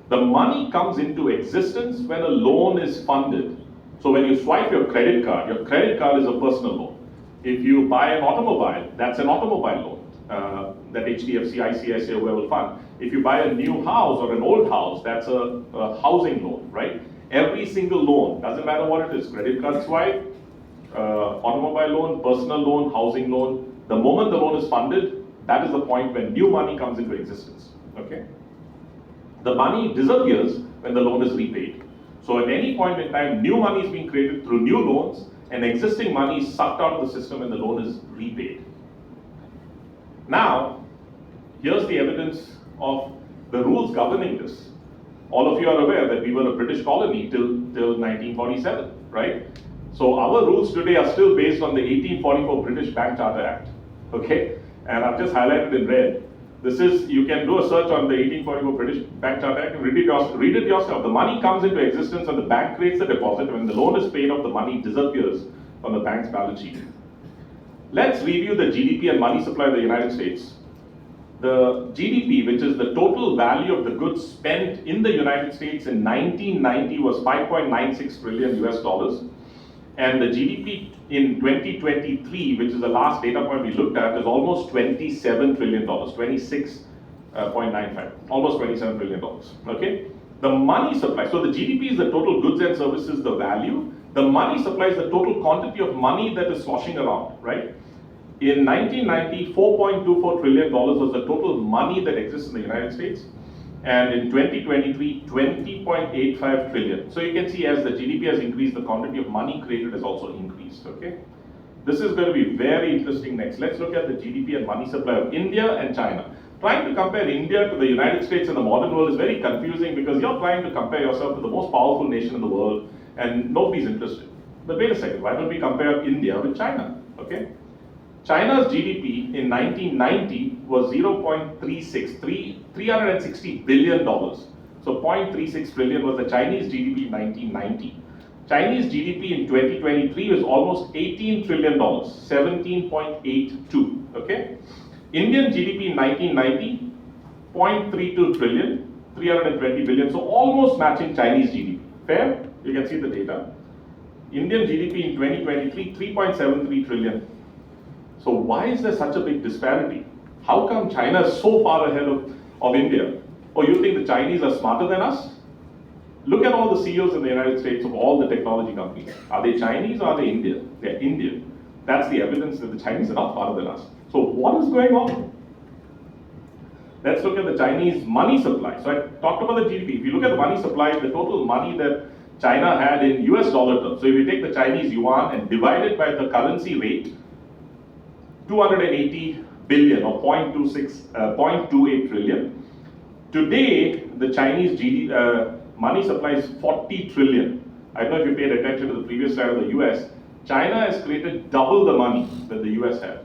The money comes into existence when a loan is funded. So when you swipe your credit card is a personal loan. If you buy an automobile, that's an automobile loan that HDFC, ICICI, whoever will fund. If you buy a new house or an old house, that's a housing loan, right? Every single loan, doesn't matter what it is, credit card swipe, automobile loan, personal loan, housing loan, the moment the loan is funded, that is the point when new money comes into existence, okay? The money disappears when the loan is repaid. So at any point in time, new money is being created through new loans, and existing money is sucked out of the system when the loan is repaid. Now, here's the evidence of the rules governing this. All of you are aware that we were a British colony till 1947, right? So our rules today are still based on the 1844 British Bank Charter Act, okay? And I've just highlighted in red. This is, you can do a search on the 1844 British Bank Charter Act and read it yourself. The money comes into existence and the bank creates the deposit. When the loan is paid off, the money disappears from the bank's balance sheet. Let's review the GDP and money supply of the United States. The GDP, which is the total value of the goods spent in the United States in 1990, was 5.96 trillion US dollars. and the GDP in 2023, which is the last data point we looked at, is almost $27 trillion, 26.95, almost $27 trillion, okay? The money supply, so the GDP is the total goods and services, the value. The money supply is the total quantity of money that is sloshing around, right? In 1990, $4.24 trillion was the total money that exists in the United States. And in 2023, 20.85 trillion. So you can see as the GDP has increased, the quantity of money created has also increased, okay? This is going to be very interesting next. Let's look at the GDP and money supply of India and China. Trying to compare India to the United States in the modern world is very confusing because you're trying to compare yourself to the most powerful nation in the world and nobody's interested. But wait a second, why don't we compare India with China, okay? China's GDP in 1990 was 0.36, $360 billion. So 0.36 trillion was the Chinese GDP in 1990. Chinese GDP in 2023 was almost $18 trillion, 17.82, okay? Indian GDP in 1990, 0.32 trillion, 320 billion, so almost matching Chinese GDP. Fair? You can see the data. Indian GDP in 2023, 3.73 trillion. So why is there such a big disparity? How come China is so far ahead of India? Or you think the Chinese are smarter than us? Look at all the CEOs in the United States of all the technology companies. Are they Chinese or are they Indian? They're Indian. That's the evidence that the Chinese are not smarter than us. So what is going on? Let's look at the Chinese money supply. So I talked about the GDP. If you look at the money supply, the total money that China had in US dollar terms. So if you take the Chinese yuan and divide it by the currency rate, 280 billion or 0.28 trillion. Today, the Chinese money supply is 40 trillion. I don't know if you paid attention to the previous slide of the US. China has created double the money that the US had.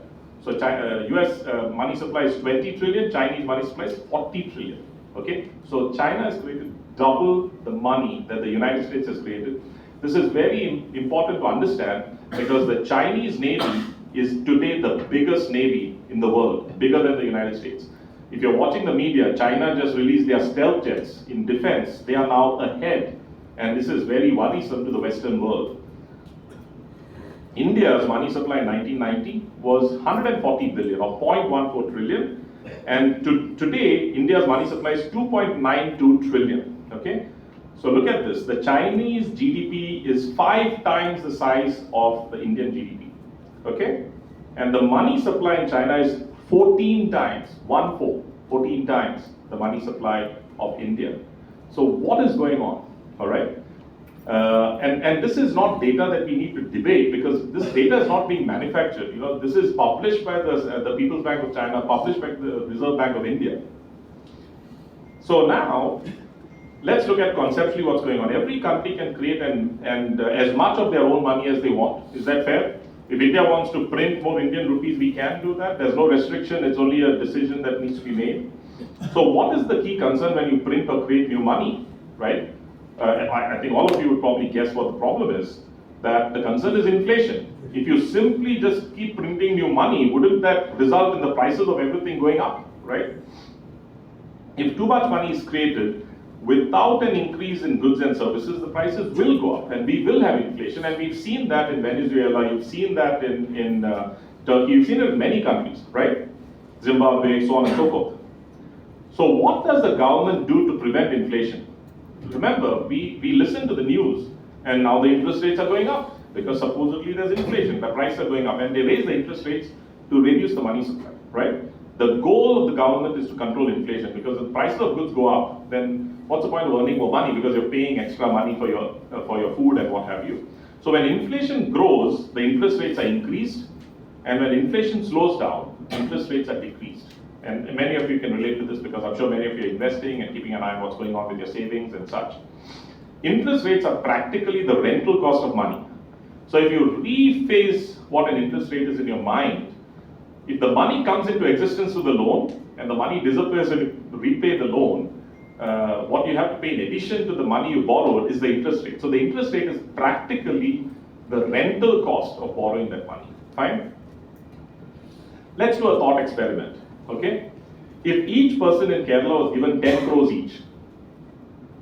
So US money supply is 20 trillion, Chinese money supply is 40 trillion. Okay, so China has created double the money that the United States has created. This is very important to understand because the Chinese Navy is today the biggest navy in the world, bigger than the United States. If you're watching the media, China just released their stealth jets in defense. They are now ahead, and this is very worrisome to the Western world. India's money supply in 1990 was 140 billion or 0.14 trillion, and today India's money supply is 2.92 trillion. Okay, so look at this. The Chinese GDP is 5 times the size of the Indian GDP. Okay, and the money supply in China is 14 times, 14 times the money supply of India. So what is going on? All right, and this is not data that we need to debate because this data is not being manufactured. You know, this is published by the People's Bank of China, published by the Reserve Bank of India. So now, let's look at conceptually what's going on. Every country can create as much of their own money as they want. Is that fair? If India wants to print more Indian rupees, we can do that. There's no restriction. It's only a decision that needs to be made. So what is the key concern when you print or create new money, right? I think all of you would probably guess what the problem is, that the concern is inflation. If you simply just keep printing new money, wouldn't that result in the prices of everything going up, right? If too much money is created, without an increase in goods and services, the prices will go up and we will have inflation. And we've seen that in Venezuela, you've seen that in Turkey, you've seen it in many countries, right? Zimbabwe, so on and so forth. So what does the government do to prevent inflation? Remember, we listen to the news and now the interest rates are going up because supposedly there's inflation, the prices are going up and they raise the interest rates to reduce the money supply, right? The goal of the government is to control inflation because if the prices of goods go up, then what's the point of earning more money because you're paying extra money for your food and what have you. So when inflation grows, the interest rates are increased, and when inflation slows down, interest rates are decreased. And many of you can relate to this because I'm sure many of you are investing and keeping an eye on what's going on with your savings and such. Interest rates are practically the rental cost of money. So if you rephrase what an interest rate is in your mind, if the money comes into existence through the loan and the money disappears when you repay the loan, what you have to pay in addition to the money you borrowed is the interest rate. So the interest rate is practically the rental cost of borrowing that money. Fine? Let's do a thought experiment. Okay? If each person in Kerala was given 10 crores each,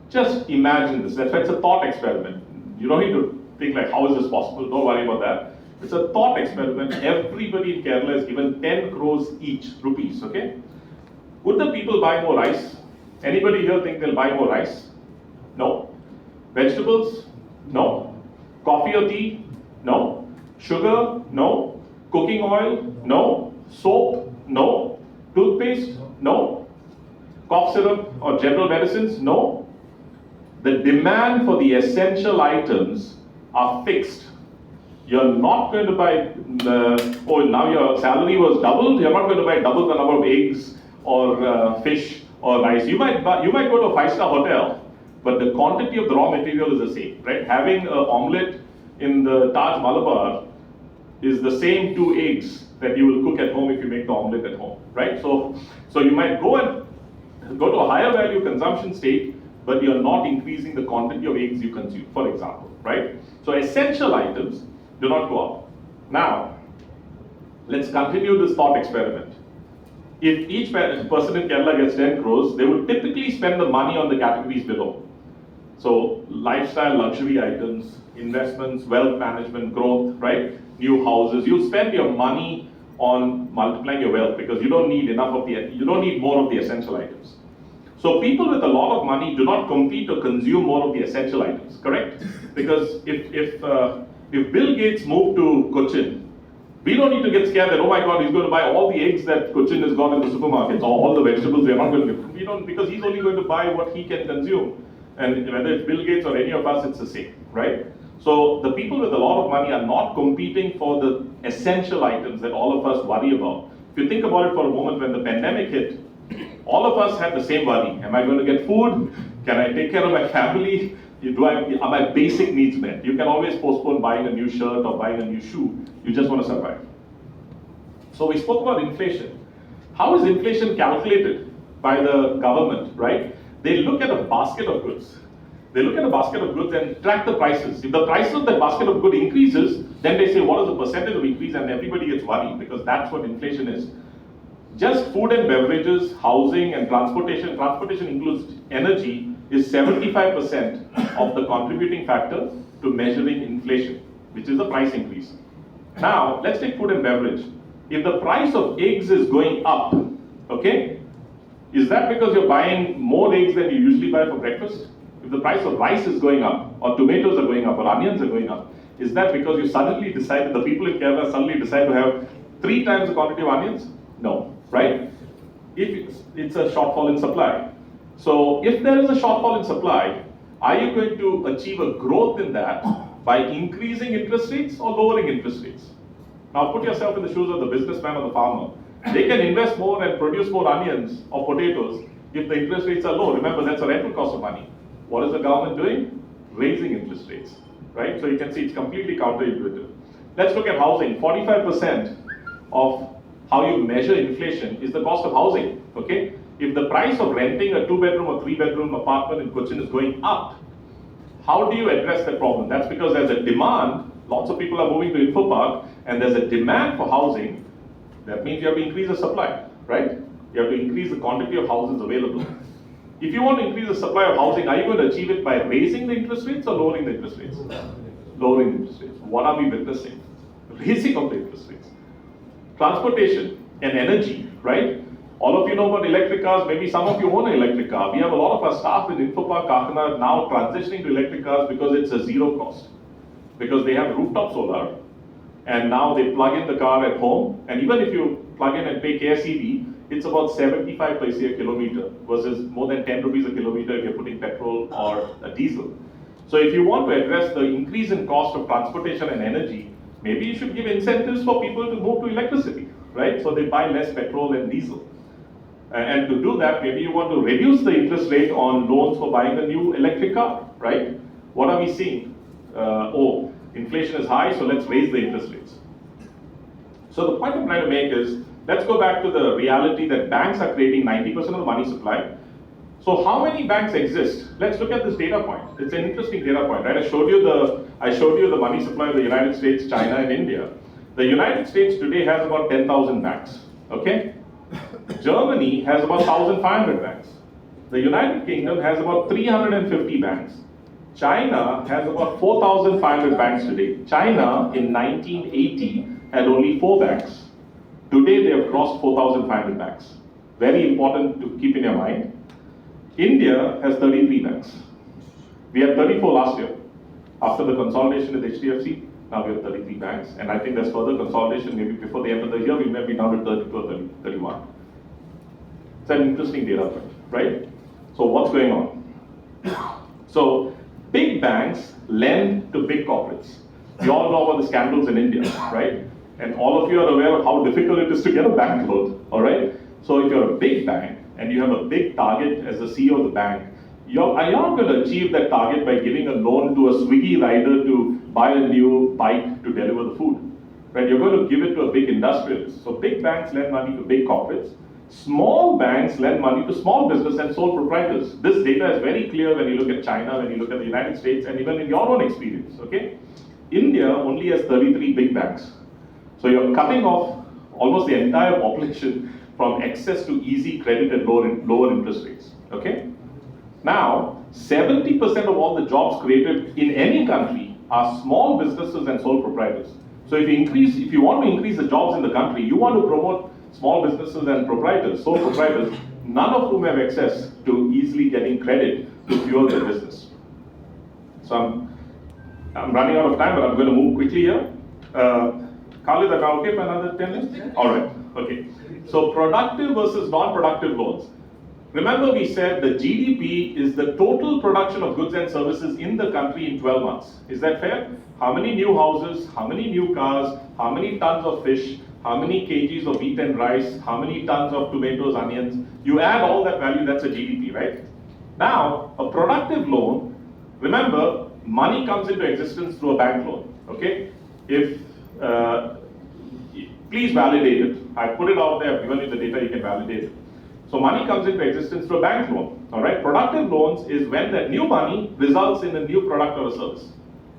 just imagine this. That's a thought experiment. You don't need to think like, how is this possible? Don't worry about that. It's a thought experiment. Everybody in Kerala is given 10 crores each rupees, okay? Would the people buy more rice? Anybody here think they'll buy more rice? No. Vegetables? No. Coffee or tea? No. Sugar? No. Cooking oil? No. Soap? No. Toothpaste? No. Cough syrup or general medicines? No. The demand for the essential items are fixed. You're not going to buy, now your salary was doubled, you're not going to buy double the number of eggs or fish or rice. You might go to a 5-star hotel, but the quantity of the raw material is the same, right? Having an omelette in the Taj Malabar is the same 2 eggs that you will cook at home if you make the omelette at home, right? So you might go to a higher value consumption state, but you're not increasing the quantity of eggs you consume, for example, right? So essential items do not go up. Now, let's continue this thought experiment. If each person in Kerala gets 10 crores, they would typically spend the money on the categories below. So lifestyle, luxury items, investments, wealth management, growth, right? New houses. You spend your money on multiplying your wealth because you don't need more of the essential items. So people with a lot of money do not compete to consume more of the essential items, correct? Because if Bill Gates moved to Cochin, we don't need to get scared that, oh my God, he's going to buy all the eggs that Cochin has got in the supermarkets, or all the vegetables we are not going to give. We don't, because he's only going to buy what he can consume. And whether it's Bill Gates or any of us, it's the same, right? So the people with a lot of money are not competing for the essential items that all of us worry about. If you think about it for a moment, when the pandemic hit, all of us had the same worry. Am I going to get food? Can I take care of my family? Are my basic needs met? You can always postpone buying a new shirt or buying a new shoe. You just want to survive. So we spoke about inflation. How is inflation calculated by the government, right? They look at a basket of goods. They look at a basket of goods and track the prices. If the price of that basket of goods increases, then they say what is the percentage of increase, and everybody gets worried because that's what inflation is. Just food and beverages, housing and transportation, transportation includes energy, is 75% of the contributing factor to measuring inflation, which is the price increase. Now, let's take food and beverage. If the price of eggs is going up, okay, is that because you're buying more eggs than you usually buy for breakfast? If the price of rice is going up, or tomatoes are going up, or onions are going up, is that because you suddenly decided, the people in Kerala suddenly decide to have 3 times the quantity of onions? No, right? If it's a shortfall in supply. So if there is a shortfall in supply, are you going to achieve a growth in that by increasing interest rates or lowering interest rates? Now put yourself in the shoes of the businessman or the farmer. They can invest more and produce more onions or potatoes if the interest rates are low. Remember, that's a rental cost of money. What is the government doing? Raising interest rates, right? So you can see it's completely counterintuitive. Let's look at housing. 45% of how you measure inflation is the cost of housing, okay? If the price of renting a 2-bedroom or 3-bedroom apartment in Cochin is going up, how do you address that problem? That's because there's a demand. Lots of people are moving to Info Park, and there's a demand for housing. That means you have to increase the supply, right? You have to increase the quantity of houses available. If you want to increase the supply of housing, are you going to achieve it by raising the interest rates or lowering the interest rates? Lowering the interest rates. What are we witnessing? Raising of the interest rates. Transportation and energy, right? All of you know about electric cars. Maybe some of you own an electric car. We have a lot of our staff in Info Park, Kakinada now transitioning to electric cars because it's a zero cost. Because they have rooftop solar, and now they plug in the car at home, and even if you plug in and pay KSEB, it's about 75 paise a kilometer versus more than 10 rupees a kilometer if you're putting petrol or a diesel. So if you want to address the increase in cost of transportation and energy, maybe you should give incentives for people to move to electricity, right? So they buy less petrol and diesel. And to do that, maybe you want to reduce the interest rate on loans for buying a new electric car, right? What are we seeing? Inflation is high, so let's raise the interest rates. So the point I'm trying to make is, let's go back to the reality that banks are creating 90% of the money supply. So how many banks exist? Let's look at this data point. It's an interesting data point, right? I showed you the money supply of the United States, China, and India. The United States today has about 10,000 banks, okay? Germany has about 1,500 banks. The United Kingdom has about 350 banks. China has about 4,500 banks today. China in 1980 had only 4 banks. Today they have crossed 4,500 banks. Very important to keep in your mind. India has 33 banks. We had 34 last year. After the consolidation with HDFC, now we have 33 banks. And I think there's further consolidation. Maybe before the end of the year, we may be down to 32 or 31. It's an interesting data point, right? So what's going on? So big banks lend to big corporates. You all know about the scandals in India, right? And all of you are aware of how difficult it is to get a bank loan, all right? So if you're a big bank and you have a big target as the CEO of the bank, you're not going to achieve that target by giving a loan to a Swiggy rider to buy a new bike to deliver the food, right? You're going to give it to a big industrialist. So big banks lend money to big corporates. Small banks lend money to small business and sole proprietors. This data is very clear when you look at China, when you look at the United States, and even in your own experience, okay? India only has 33 big banks. So you're cutting off almost the entire population from access to easy credit and lower interest rates, okay? Now, 70% of all the jobs created in any country are small businesses and sole proprietors. So if you want to increase the jobs in the country, you want to promote small businesses and proprietors, sole proprietors, none of whom have access to easily getting credit to fuel their business. So I'm running out of time, but I'm going to move quickly here. Khalid, are you okay for another 10 minutes? All right, okay. So productive versus non-productive loans. Remember we said the GDP is the total production of goods and services in the country in 12 months. Is that fair? How many new houses, how many new cars, how many tons of fish, how many kgs of wheat and rice, how many tons of tomatoes, onions. You add all that value, that's a GDP, right? Now, a productive loan, remember, money comes into existence through a bank loan, okay? Please validate it. I put it out there, I've given you the data, you can validate it. So money comes into existence through a bank loan, all right? Productive loans is when that new money results in a new product or a service,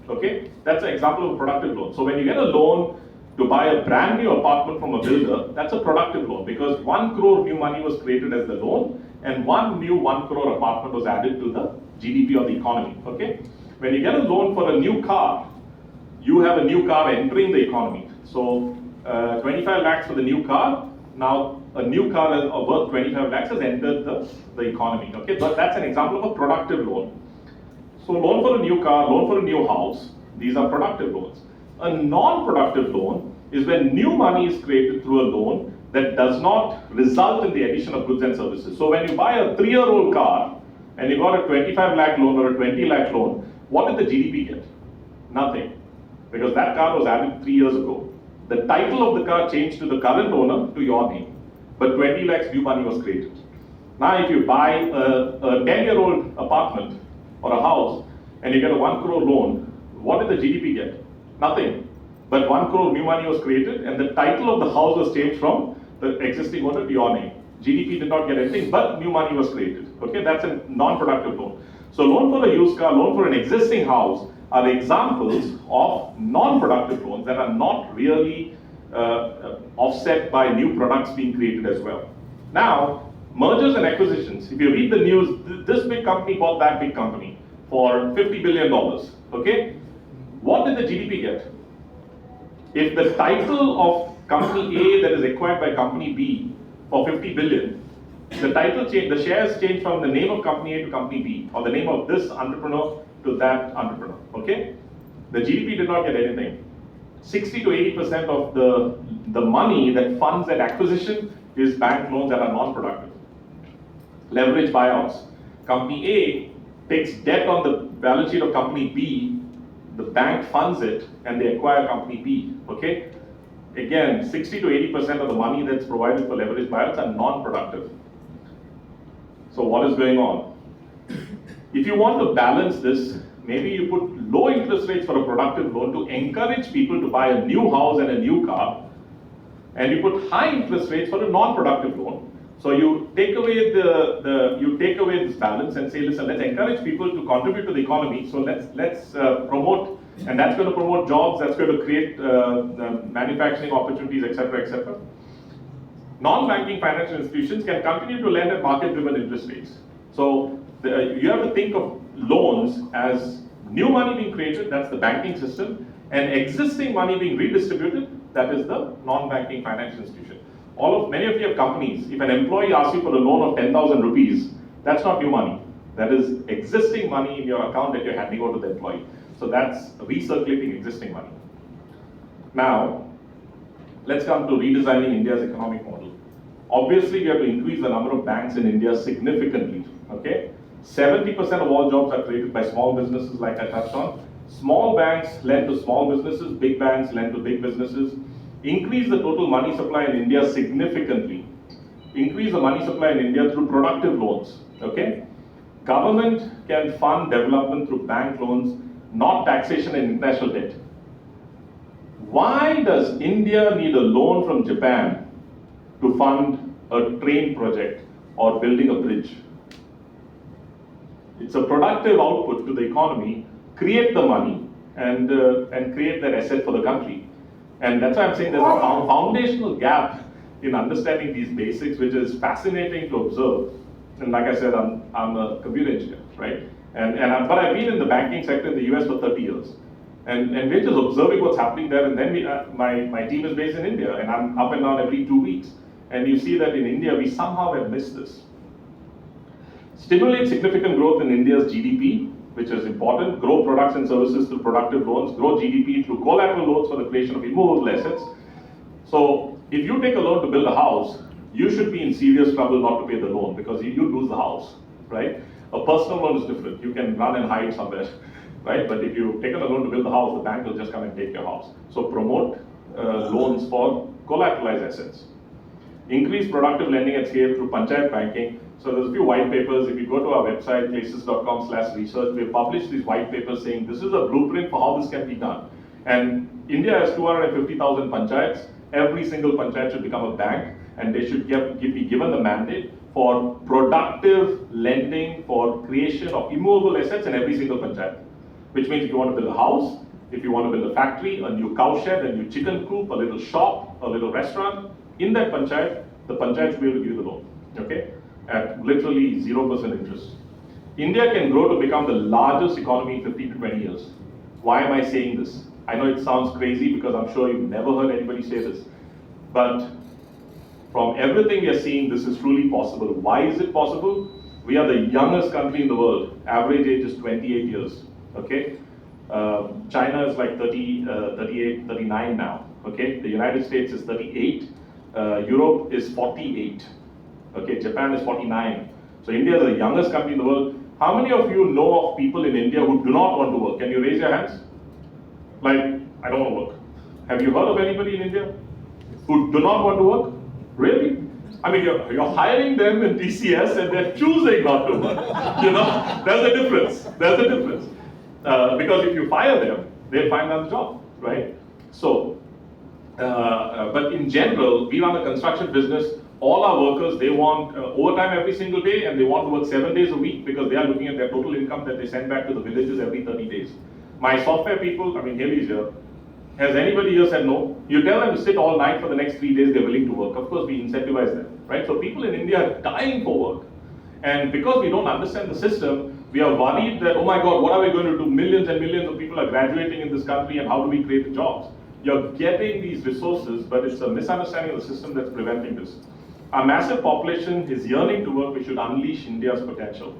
okay? That's an example of a productive loan. So when you get a loan to buy a brand new apartment from a builder, that's a productive loan because 1 crore new money was created as the loan and one new 1 crore apartment was added to the GDP of the economy, okay? When you get a loan for a new car, you have a new car entering the economy. So 25 lakhs for the new car, now a new car worth 25 lakhs has entered the economy, okay? But that's an example of a productive loan. So loan for a new car, loan for a new house, these are productive loans. A non-productive loan is when new money is created through a loan that does not result in the addition of goods and services. So when you buy a 3-year-old car and you got a 25 lakh loan or a 20 lakh loan, what did the GDP get? Nothing, because that car was added 3 years ago. The title of the car changed to the current owner to your name, but 20 lakhs new money was created. Now if you buy a 10-year-old apartment or a house and you get a 1 crore loan, what did the GDP get? Nothing. But 1 crore new money was created and the title of the house was changed from the existing owner to your name. GDP did not get anything, but new money was created. Okay, that's a non-productive loan. So loan for a used car, loan for an existing house are examples of non-productive loans that are not really offset by new products being created as well. Now, mergers and acquisitions. If you read the news, this big company bought that big company for $50 billion. Okay, what did the GDP get? If the title of company A that is acquired by company B for 50 billion, the title change, the shares change from the name of company A to company B, or the name of this entrepreneur to that entrepreneur, okay? The GDP did not get anything. 60 to 80% of the money that funds that acquisition is bank loans that are non-productive. Leverage buyouts. Company A takes debt on the balance sheet of company B, the bank funds it, and they acquire company B, okay? Again, 60 to 80% of the money that's provided for leverage buyouts are non-productive. So what is going on? If you want to balance this, maybe you put low interest rates for a productive loan to encourage people to buy a new house and a new car, and you put high interest rates for a non-productive loan. So you take away this balance and say, listen, let's encourage people to contribute to the economy. So let's promote, and that's going to promote jobs. That's going to create manufacturing opportunities, etc., etc. Non-banking financial institutions can continue to lend at market-driven interest rates. So you have to think of loans as New money being created, that's the banking system, and existing money being redistributed, that is the non-banking financial institution. Many of you have companies. If an employee asks you for a loan of 10,000 rupees, that's not new money. That is existing money in your account that you're handing over to the employee. So that's recirculating existing money. Now, let's come to redesigning India's economic model. Obviously, we have to increase the number of banks in India significantly, okay? 70% of all jobs are created by small businesses, like I touched on. Small banks lend to small businesses, big banks lend to big businesses. Increase the total money supply in India significantly. Increase the money supply in India through productive loans, okay? Government can fund development through bank loans, not taxation and international debt. Why does India need a loan from Japan to fund a train project or building a bridge? It's a productive output to the economy, create the money, and create that asset for the country. And that's why I'm saying there's a foundational gap in understanding these basics, which is fascinating to observe. And like I said, I'm a computer engineer, right? But I've been in the banking sector in the US for 30 years. And we're just observing what's happening there, and then my team is based in India, and I'm up and down every 2 weeks. And you see that in India, we somehow have missed this. Stimulate significant growth in India's GDP, which is important. Grow products and services through productive loans. Grow GDP through collateral loans for the creation of immovable assets. So if you take a loan to build a house, you should be in serious trouble not to pay the loan, because you lose the house, right? A personal loan is different. You can run and hide somewhere, right? But if you've taken a loan to build the house, the bank will just come and take your house. So promote loans for collateralized assets. Increase productive lending at scale through panchayat banking. So there's a few white papers. If you go to our website, claysys.com/research, we have published these white papers saying this is a blueprint for how this can be done. And India has 250,000 panchayats. Every single panchayat should become a bank, and they should be given the mandate for productive lending for creation of immovable assets in every single panchayat. Which means if you want to build a house, if you want to build a factory, a new cow shed, a new chicken coop, a little shop, a little restaurant, in that panchayat, the panchayat should be able to give you the loan, okay? At literally 0% interest. India can grow to become the largest economy in 15 to 20 years. Why am I saying this? I know it sounds crazy because I'm sure you've never heard anybody say this, but from everything we are seeing, this is truly possible. Why is it possible? We are the youngest country in the world. Average age is 28 years, okay? China is like 38, 39 now, okay? The United States is 38. Europe is 48. Okay, Japan is 49. So India is the youngest country in the world. How many of you know of people in India who do not want to work? Can you raise your hands? Like, I don't want to work. Have you heard of anybody in India who do not want to work? Really? I mean, you're hiring them in TCS and they're choosing not to work. You know, there's a difference. There's a difference. Because if you fire them, they'll find another job, right? So, but in general, we run a construction business. All our workers, they want overtime every single day, and they want to work 7 days a week because they are looking at their total income that they send back to the villages every 30 days. My software people, I mean, Haley's here. Has anybody here said no? You tell them to sit all night for the next 3 days, they're willing to work. Of course, we incentivize them, right? So people in India are dying for work. And because we don't understand the system, we are worried that, oh my God, what are we going to do? Millions and millions of people are graduating in this country, and how do we create the jobs? You're getting these resources, but it's a misunderstanding of the system that's preventing this. Our massive population is yearning to work. We should unleash India's potential.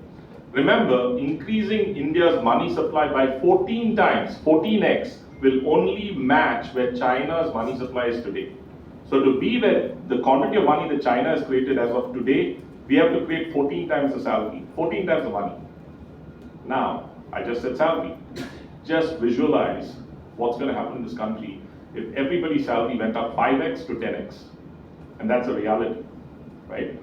Remember, increasing India's money supply by 14 times, 14x, will only match where China's money supply is today. So to be where the quantity of money that China has created as of today, we have to create 14 times the salary, 14 times the money. Now, I just said salary. Just visualize what's going to happen in this country if everybody's salary went up 5x to 10x. And that's a reality, right?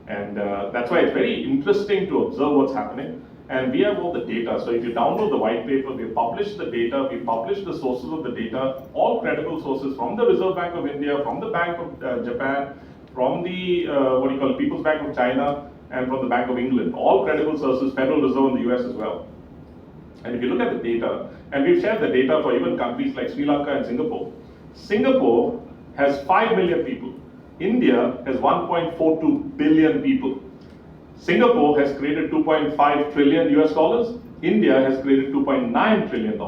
And that's why it's very interesting to observe what's happening. And we have all the data. So if you download the white paper, we publish the data, we publish the sources of the data, all credible sources from the Reserve Bank of India, from the Bank of Japan, from the People's Bank of China, and from the Bank of England. All credible sources, Federal Reserve in the US as well. And if you look at the data, and we've shared the data for even countries like Sri Lanka and Singapore. Singapore has 5 million people. India has 1.42 billion people. Singapore has created 2.5 trillion US dollars. India has created $2.9 trillion.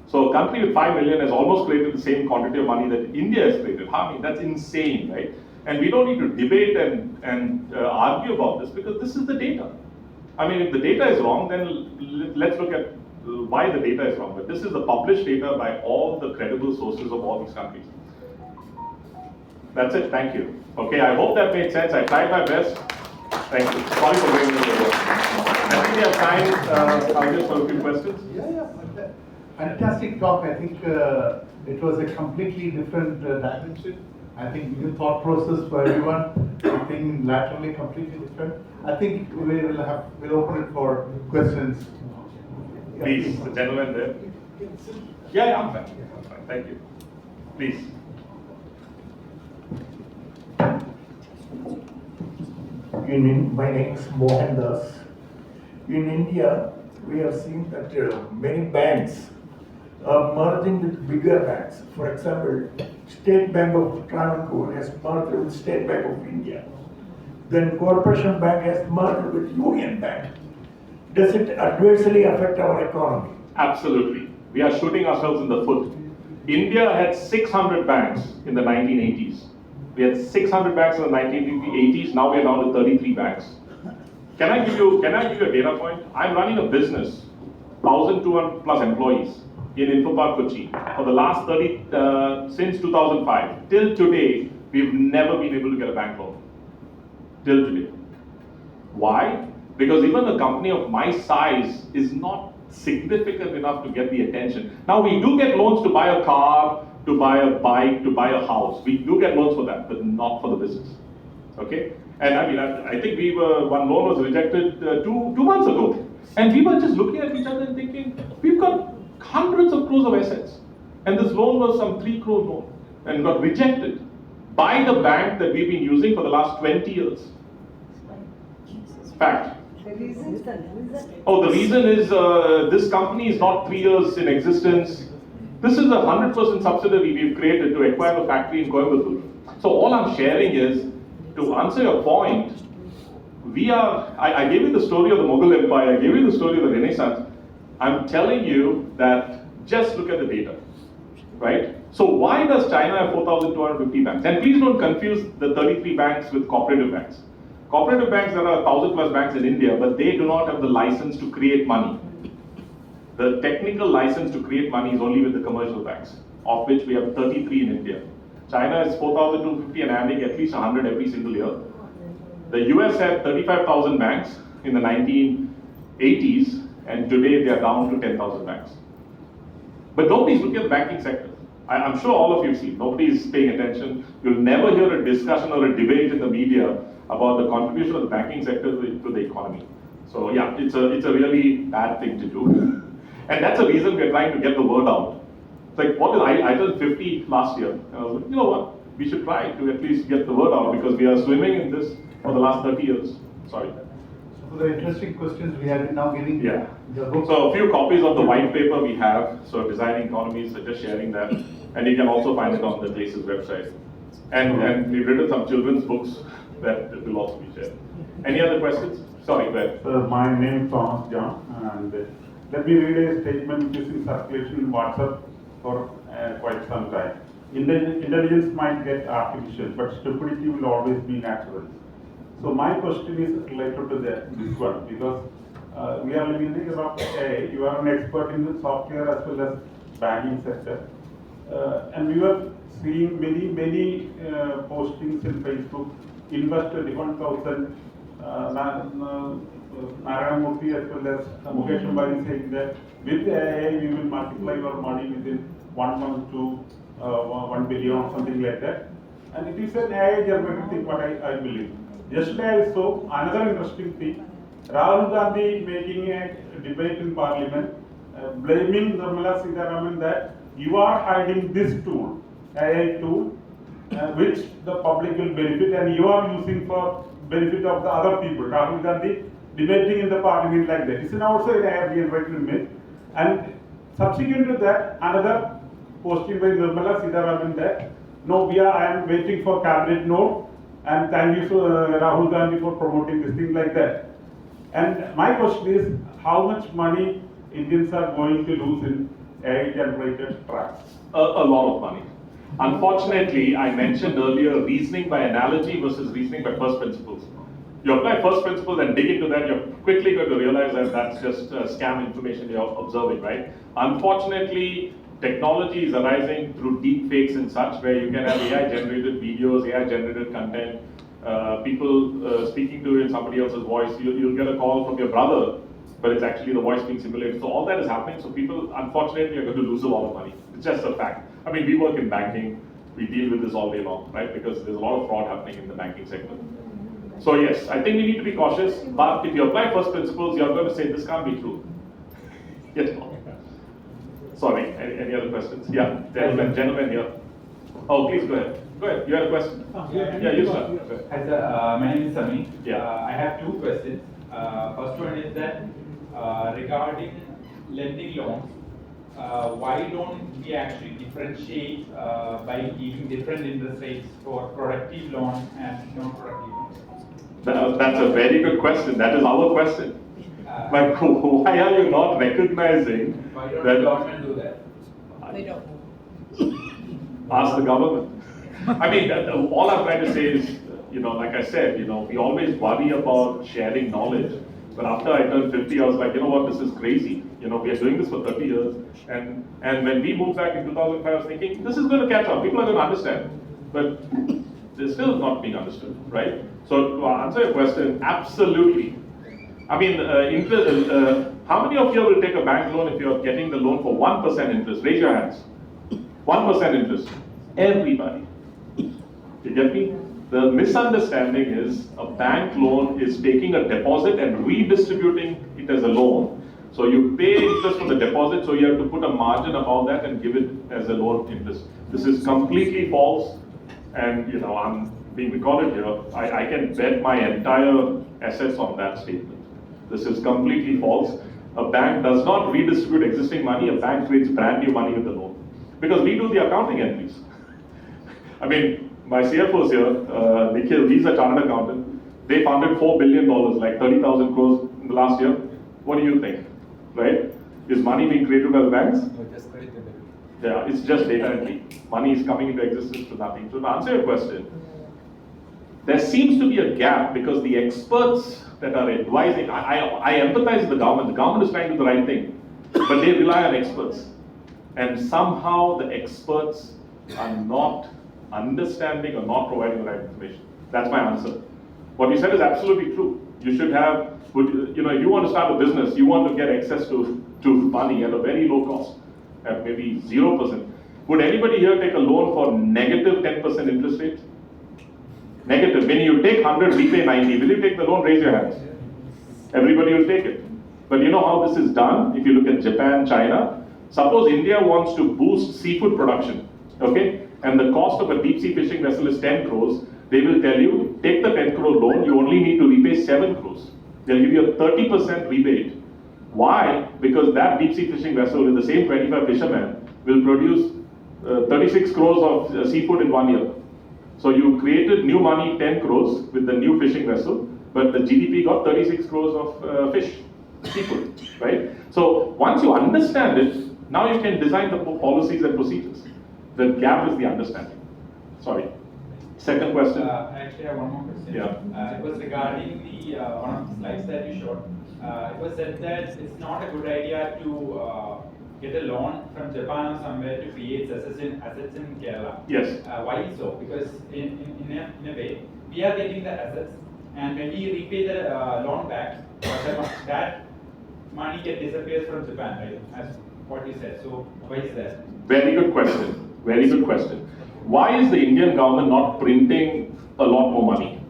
So a country with 5 million has almost created the same quantity of money that India has created. I mean, that's insane, right? And we don't need to debate and argue about this because this is the data. I mean, if the data is wrong, then let's look at why the data is wrong. But this is the published data by all the credible sources of all these countries. That's it, thank you. Okay, I hope that made sense. I tried my best. Thank you. Sorry for going into the work. I think we have time, I'll just for a few questions. Yeah. Fantastic talk. I think it was a completely different dimension. I think new thought process for everyone. I think laterally completely different. I think we'll open it for questions. Please, the gentleman there. Yeah, I'm fine. Thank you. Please. My name is Mohan Das. In India, we have seen that many banks are merging with bigger banks. For example, State Bank of Travancore has merged with State Bank of India. Then Corporation Bank has merged with Union Bank. Does it adversely affect our economy? Absolutely. We are shooting ourselves in the foot. India had 600 banks in the 1980s. We had 600 banks in the 1980s. Now we are down to 33 banks. Can I give you a data point? I'm running a business, 1,200 plus employees in Infopark Kochi for the last since 2005 till today. We've never been able to get a bank loan till today. Why? Because even a company of my size is not significant enough to get the attention. Now we do get loans to buy a car, to buy a bike, to buy a house. We do get loans for that, but not for the business. Okay? And I mean, I think one loan was rejected 2 months ago. And we were just looking at each other and thinking, we've got hundreds of crores of assets. And this loan was some 3 crore loan and got rejected by the bank that we've been using for the last 20 years. Fact. The reason? Oh, the reason is this company is not 3 years in existence. This is a 100% subsidiary we've created to acquire a factory in Coimbatore. So all I'm sharing is, to answer your point, I gave you the story of the Mughal Empire, I gave you the story of the Renaissance. I'm telling you that just look at the data, right? So why does China have 4,250 banks? And please don't confuse the 33 banks with cooperative banks. Cooperative banks, there are 1,000 plus banks in India, but they do not have the license to create money. The technical license to create money is only with the commercial banks, of which we have 33 in India. China is 4,250 and adding at least 100 every single year. The US had 35,000 banks in the 1980s, and today they are down to 10,000 banks. But nobody's looking at the banking sector. I'm sure all of you see, nobody's paying attention. You'll never hear a discussion or a debate in the media about the contribution of the banking sector to the economy. So yeah, it's a really bad thing to do. And that's the reason we're trying to get the word out. It's like, I turned 50 last year. And I was like, you know what? We should try to at least get the word out because we are swimming in this for the last 30 years. Sorry. So the interesting questions we are now getting. Yeah. The book. So a few copies of the white paper we have. So designing economies, so just sharing that. And you can also find it on the ClaySys website. And we've written some children's books that will also be shared. Any other questions? Sorry, go ahead. My name is Thomas John, and let me read a statement which is in circulation in WhatsApp for quite some time. Intelligence might get artificial, but stupidity will always be natural. So my question is related to this one, because we are living in the era of AI. You are an expert in the software as well as banking sector, and we were seeing many postings in Facebook. Invest 21,000. Narayana Murthy as well as Mukesh Ambani saying that with AI we will multiply your money within 1 month to 1 billion or something like that. And it is an AI generated thing, what I believe. Yesterday I saw another interesting thing. Rahul Gandhi making a debate in Parliament, blaming Nirmala Sitharaman that you are hiding this tool, AI tool, which the public will benefit, and you are using for benefit of the other people. Rahul Gandhi debating in the Parliament like that. It's also an AI generated image. And subsequent to that, another posting by Nirmala Sitharaman that no, I am waiting for cabinet note, and thank you Rahul Gandhi for promoting this thing like that. And my question is, how much money Indians are going to lose in AI-generated tracks? A lot of money. Unfortunately, I mentioned earlier reasoning by analogy versus reasoning by first principles. You apply first principles and dig into that, you're quickly going to realize that that's just scam information you're observing, right? Unfortunately, technology is arising through deep fakes and such, where you can have AI-generated videos, AI-generated content, people speaking to you in somebody else's voice. You'll get a call from your brother, but it's actually the voice being simulated. So all that is happening. So people, unfortunately, are going to lose a lot of money. It's just a fact. I mean, we work in banking. We deal with this all day long, right? Because there's a lot of fraud happening in the banking sector. So yes, I think we need to be cautious. But if you apply first principles, you're going to say this can't be true. Yes. Sorry. Any other questions? Yeah, gentlemen here. Oh, please go ahead. Go ahead. You had a question? Yeah, you start. Hi sir, my name is Sami. Yeah. I have two questions. First one is that regarding lending loans, why don't we actually differentiate by giving different interest rates for productive loans and non-productive loans? That's a very good question. That is our question. Like, why are you not recognizing Why don't that? the government do that? They don't. Ask the government. I mean, all I'm trying to say is, like I said, we always worry about sharing knowledge. But after I turned 50, I was like, you know what, this is crazy. We are doing this for 30 years. And when we moved back in 2005, I was thinking, this is going to catch on. People are going to understand. But they're still not being understood, right? So to answer your question, absolutely. I mean, how many of you will take a bank loan if you're getting the loan for 1% interest? Raise your hands. 1% interest. Everybody. You get me? The misunderstanding is a bank loan is taking a deposit and redistributing it as a loan. So you pay interest for the deposit, so you have to put a margin above that and give it as a loan interest. This is completely false, and I'm being recorded here. I can bet my entire assets on that statement. This is completely false. A bank does not redistribute existing money. A bank creates brand new money with the loan, because we do the accounting entries. I mean, my CFO's here, Nikhil, he's a chartered accountant. They funded $4 billion, like 30,000 crores in the last year. What do you think, right? Is money being created by the banks? No, just credit the bill. Yeah, it's just data entry. Money is coming into existence to nothing. So to answer your question, there seems to be a gap because the experts that are advising, I empathize with the government. The government is trying to do the right thing, but they rely on experts. And somehow the experts are not understanding or not providing the right information. That's my answer. What you said is absolutely true. You should have, if you want to start a business, you want to get access to money at a very low cost, at maybe 0%. Would anybody here take a loan for negative 10% interest rate? Negative. When you take 100, repay 90. Will you take the loan? Raise your hands. Everybody will take it. But you know how this is done? If you look at Japan, China, suppose India wants to boost seafood production, okay? And the cost of a deep sea fishing vessel is 10 crores. They will tell you, take the 10 crore loan, you only need to repay 7 crores. They'll give you a 30% rebate. Why? Because that deep sea fishing vessel with the same 25 fishermen will produce 36 crores of seafood in 1 year. So you created new money, 10 crores with the new fishing vessel, but the GDP got 36 crores of fish, seafood, right? So once you understand it, now you can design the policies and procedures. The gap is the understanding. Sorry. Second question. I actually have one more question. Yeah. It was regarding the one of the slides that you showed. It was said that it's not a good idea to get a loan from Japan or somewhere to create assets in Kerala. Yes. Why so? Because in a way, we are getting the assets, and when we repay the loan back, that money disappears from Japan, right? As what you said. So why is that? Very good question. Very good question. Why is the Indian government not printing a lot more money?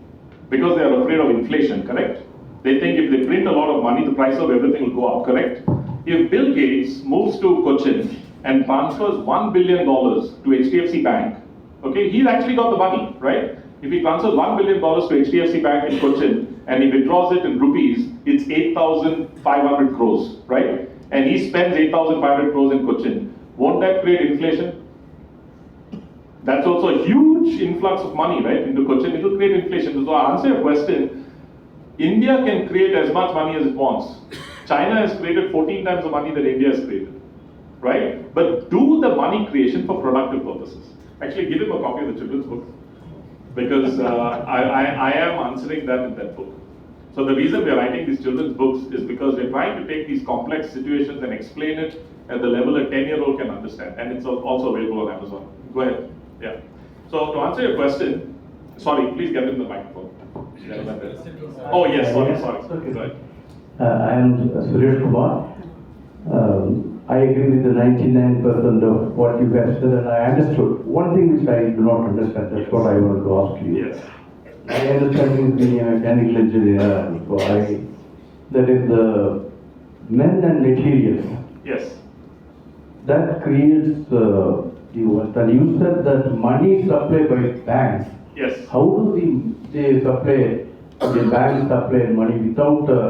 Because they are afraid of inflation, correct? They think if they print a lot of money, the price of everything will go up, correct? If Bill Gates moves to Cochin and transfers $1 billion to HDFC Bank, okay, he's actually got the money, right? If he transfers $1 billion to HDFC Bank in Cochin and he withdraws it in rupees, it's 8,500 crores, right? And he spends 8,500 crores in Cochin. Won't that create inflation? That's also a huge influx of money, right, into Cochin. It will create inflation. So to answer your question, India can create as much money as it wants. China has created 14 times the money that India has created, right? But do the money creation for productive purposes. Actually, give him a copy of the children's book, because I am answering that in that book. So the reason we are writing these children's books is because we're trying to take these complex situations and explain it at the level a 10-year-old can understand. And it's also available on Amazon. Go ahead. Yeah. So to answer your question, sorry, please get in the microphone. Oh yes, sorry. Go ahead. I am Suresh Kumar. I agree with the 99% of what you have said, and I understood. One thing which I do not understand, that's what I want to ask you. Yes. I understand you being a mechanical engineer, so that is the men and materials. Yes. That creates and you said that money is supplied by banks. Yes. How do the banks supply money without the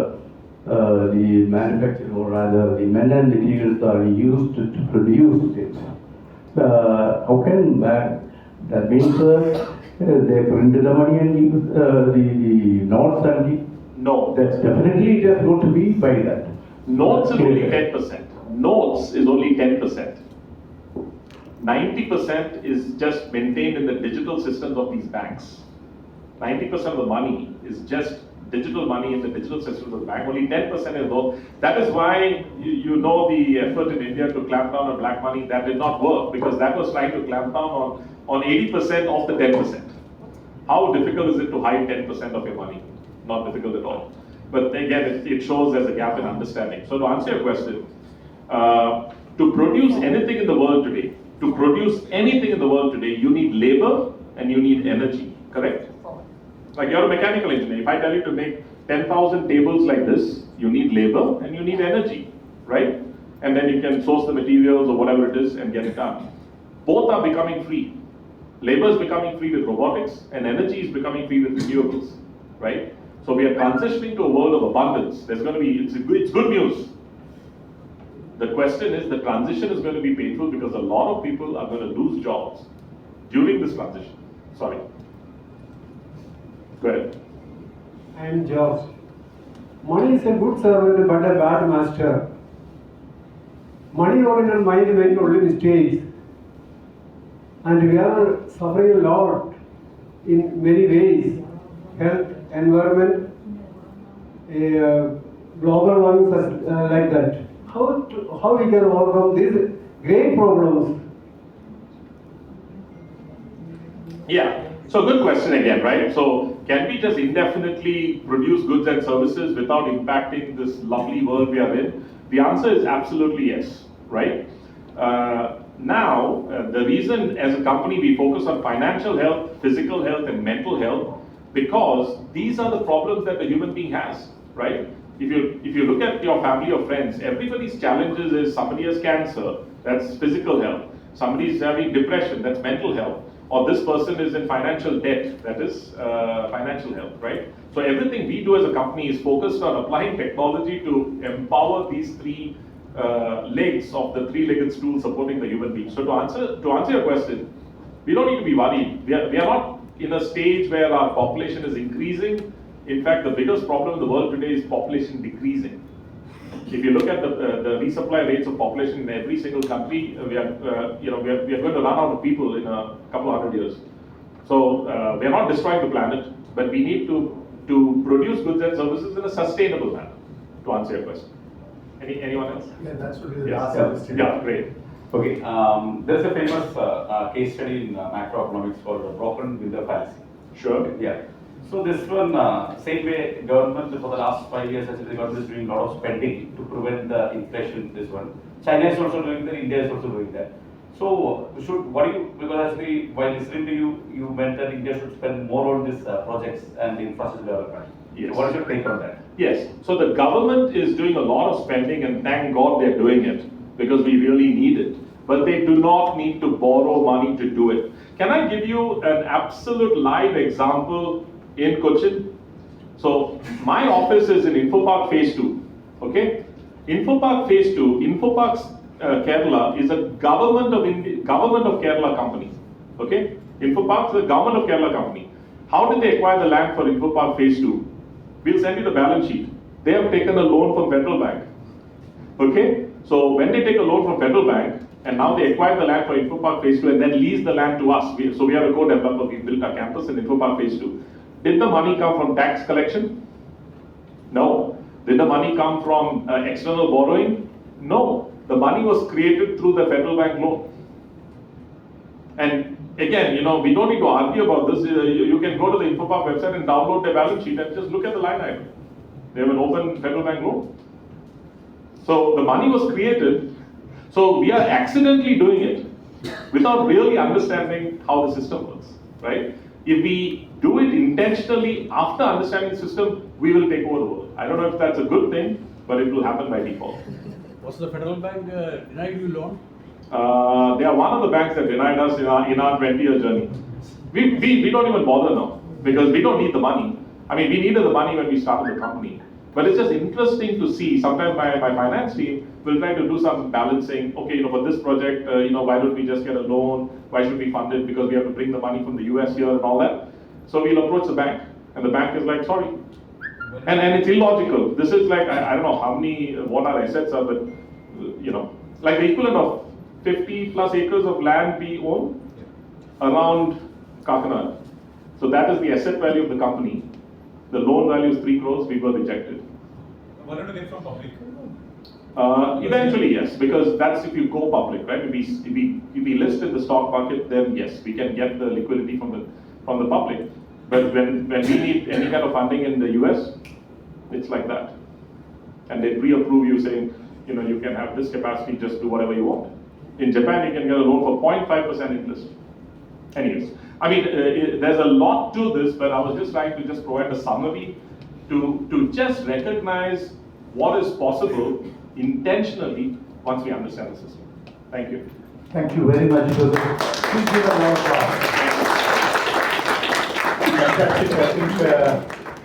manufacturer, or rather the men and materials are used to produce it? How can that means they print the money and use the notes and No. that's definitely just going to be by that. Notes is only 10%. Notes is only 10%. 90% is just maintained in the digital systems of these banks. 90% of the money is just digital money in the digital systems of the bank. Only 10% is note. That is why you know the effort in India to clamp down on black money, that did not work, because that was trying to clamp down on 80% of the 10%. How difficult is it to hide 10% of your money? Not difficult at all. But again, it shows there's a gap in understanding. So to answer your question, to produce anything in the world today, you need labor and you need energy, correct? Like you're a mechanical engineer. If I tell you to make 10,000 tables like this, you need labor and you need energy, right? And then you can source the materials or whatever it is and get it done. Both are becoming free. Labor is becoming free with robotics and energy is becoming free with renewables, right? So we are transitioning to a world of abundance. There's going to be, it's good news. The question is, the transition is going to be painful because a lot of people are going to lose jobs during this transition. Sorry. Go ahead. I am George. Money is a good servant but a bad master. Money-oriented mind makes only mistakes. And we are suffering a lot in many ways. Health, environment, global ones like that. How we can overcome these great problems? Yeah, so good question again, right? So can we just indefinitely produce goods and services without impacting this lovely world we are in? The answer is absolutely yes, right? Now, the reason as a company we focus on financial health, physical health, and mental health, because these are the problems that the human being has, right? If you look at your family or friends, everybody's challenges is somebody has cancer, that's physical health. Somebody is having depression, that's mental health. Or this person is in financial debt, that is financial health, right? So everything we do as a company is focused on applying technology to empower these three legs of the three-legged stool supporting the human being. So to answer your question, we don't need to be worried. We are not in a stage where our population is increasing. In fact, the biggest problem in the world today is population decreasing. If you look at the resupply rates of population in every single country, we are going to run out of people in a couple of hundred years. So we are not destroying the planet, but we need to produce goods and services in a sustainable manner. To answer your question, anyone else? Yeah, that's what we Yes. asked. Yeah, great. Okay, there's a famous case study in macroeconomics called the broken window fallacy. Sure. Yeah. So this one, same way government for the last 5 years, actually the government is doing a lot of spending to prevent the inflation. This one, China is also doing that. India is also doing that. So because actually while listening to you, you meant that India should spend more on these projects and infrastructure development. Yes. So what is your take on that? Yes. So the government is doing a lot of spending, and thank God they're doing it because we really need it. But they do not need to borrow money to do it. Can I give you an absolute live example in Cochin? So my office is in Infopark Phase 2. Okay, Infopark Phase 2. Infopark Kerala is a government of Kerala company. Okay, Infopark is a government of Kerala company. How did they acquire the land for Infopark Phase 2? We'll send you the balance sheet. They have taken a loan from Federal Bank. Okay? So when they take a loan from Federal Bank, and now they acquire the land for Info Park Phase 2 and then lease the land to us. So we are a co-developer, we built our campus in Info Park Phase 2. Did the money come from tax collection? No. Did the money come from external borrowing? No. The money was created through the Federal Bank loan. And again, we don't need to argue about this. You can go to the Info Park website and download their balance sheet and just look at the line item. They have an open Federal Bank loan. So the money was created. So we are accidentally doing it without really understanding how the system works, right? If we do it intentionally after understanding the system, we will take over the world. I don't know if that's a good thing, but it will happen by default. Was the Federal Bank denied you loan? They are one of the banks that denied us in our 20-year journey. We don't even bother now because we don't need the money. I mean, we needed the money when we started the company. But it's just interesting to see. Sometimes my finance team will try to do some balancing. Okay, for this project, why don't we just get a loan? Why should we fund it? Because we have to bring the money from the US here and all that. So we'll approach the bank, and the bank is like, sorry. And it's illogical. This is like, I don't know what our assets are, but, like the equivalent of 50 plus acres of land we own around Kakinada. So that is the asset value of the company. The loan value is 3 crores, we were rejected. Why don't you get from public? Eventually, yes, because that's if you go public, right? If we list in the stock market, then yes, we can get the liquidity from the public. But when we need any kind of funding in the US, it's like that. And they pre-approve you saying, you can have this capacity, just do whatever you want. In Japan, you can get a loan for 0.5% interest. Anyways, I mean, there's a lot to this, but I was just trying to just provide a summary to just recognize what is possible intentionally once we understand the system. Thank you. Thank you very much, Joseph. Please give a round of applause. Fantastic. I think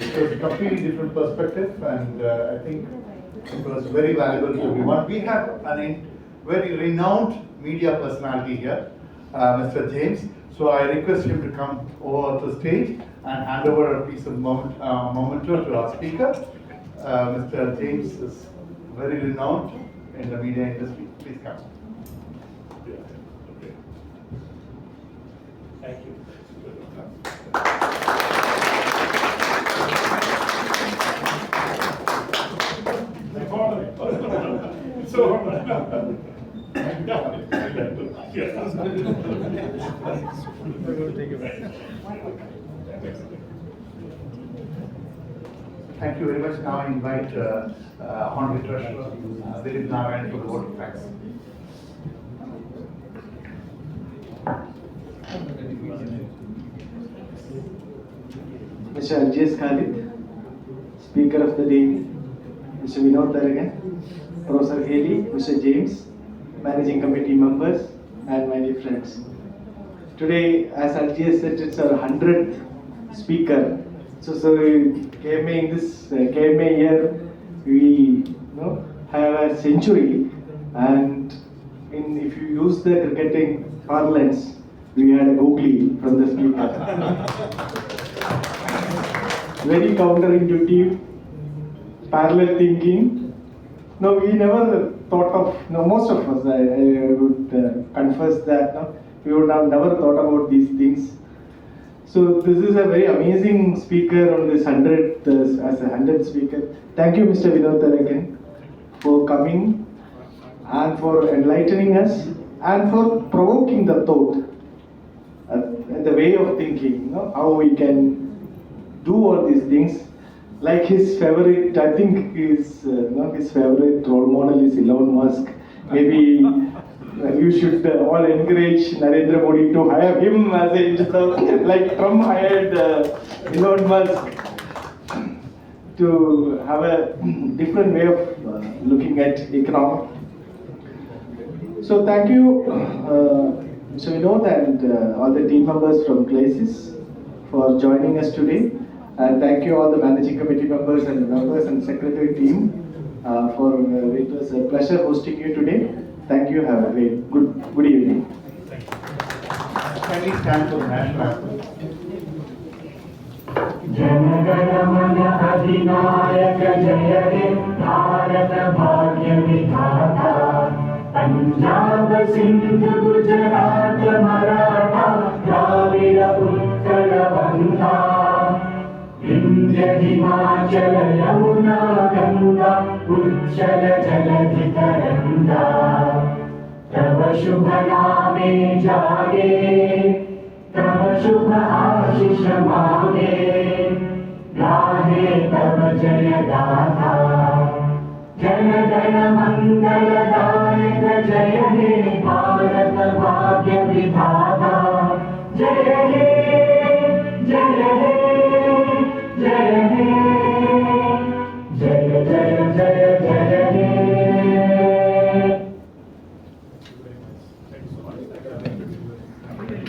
it was a completely different perspective, and I think it was very valuable to everyone. We have a very renowned media personality here, Mr. James. So I request him to come over to the stage and hand over a piece of memento to our speaker. Mr. James is very renowned in the media industry. Please come. Thank you. Thank you very much. Now I invite Honorable Treasurer Dilip Narayan for the vote of thanks. Mr. Aljiz Khalid, Speaker of the Day, Mr. Vinod Tharakan, Professor Haley, Mr. James, Managing Committee members, and my dear friends. Today, as Aljiz said, it's our 100th speaker. So came here, we have a century, and if you use the cricketing parlance, we had a googly from the speaker. Very counterintuitive, parallel thinking. No, we never thought of, most of us, I would confess that, we would have never thought about these things. So this is a very amazing speaker on this 100th, as a 100th speaker. Thank you, Mr. Vinod Tharakan, for coming and for enlightening us and for provoking the thought, the way of thinking, how we can do all these things. Like his favorite, I think his favorite role model is Elon Musk. Maybe you should all encourage Narendra Modi to hire him as a engineer, like Trump hired Elon Musk, to have a different way of looking at economy. So thank you, Mr. Vinod and all the team members from ClaySys for joining us today. And thank you all the managing committee members and members and secretary team it was a pleasure hosting you today. Thank you. Have a great good evening. Can we stand for the national anthem? Jana Gana Mana अधिनायक जय हे भारत भाग्य विधाता पंजाब सिंध गुजरात मराठा द्राविड उत्कल बंगा विंध्य हिमाचल यमुना गंगा उच्चल जलधि तरंगा तव शुभ नामे जागे तव शुभ आशीष मांगे गाहे तव जय गाथा जन गण मंगल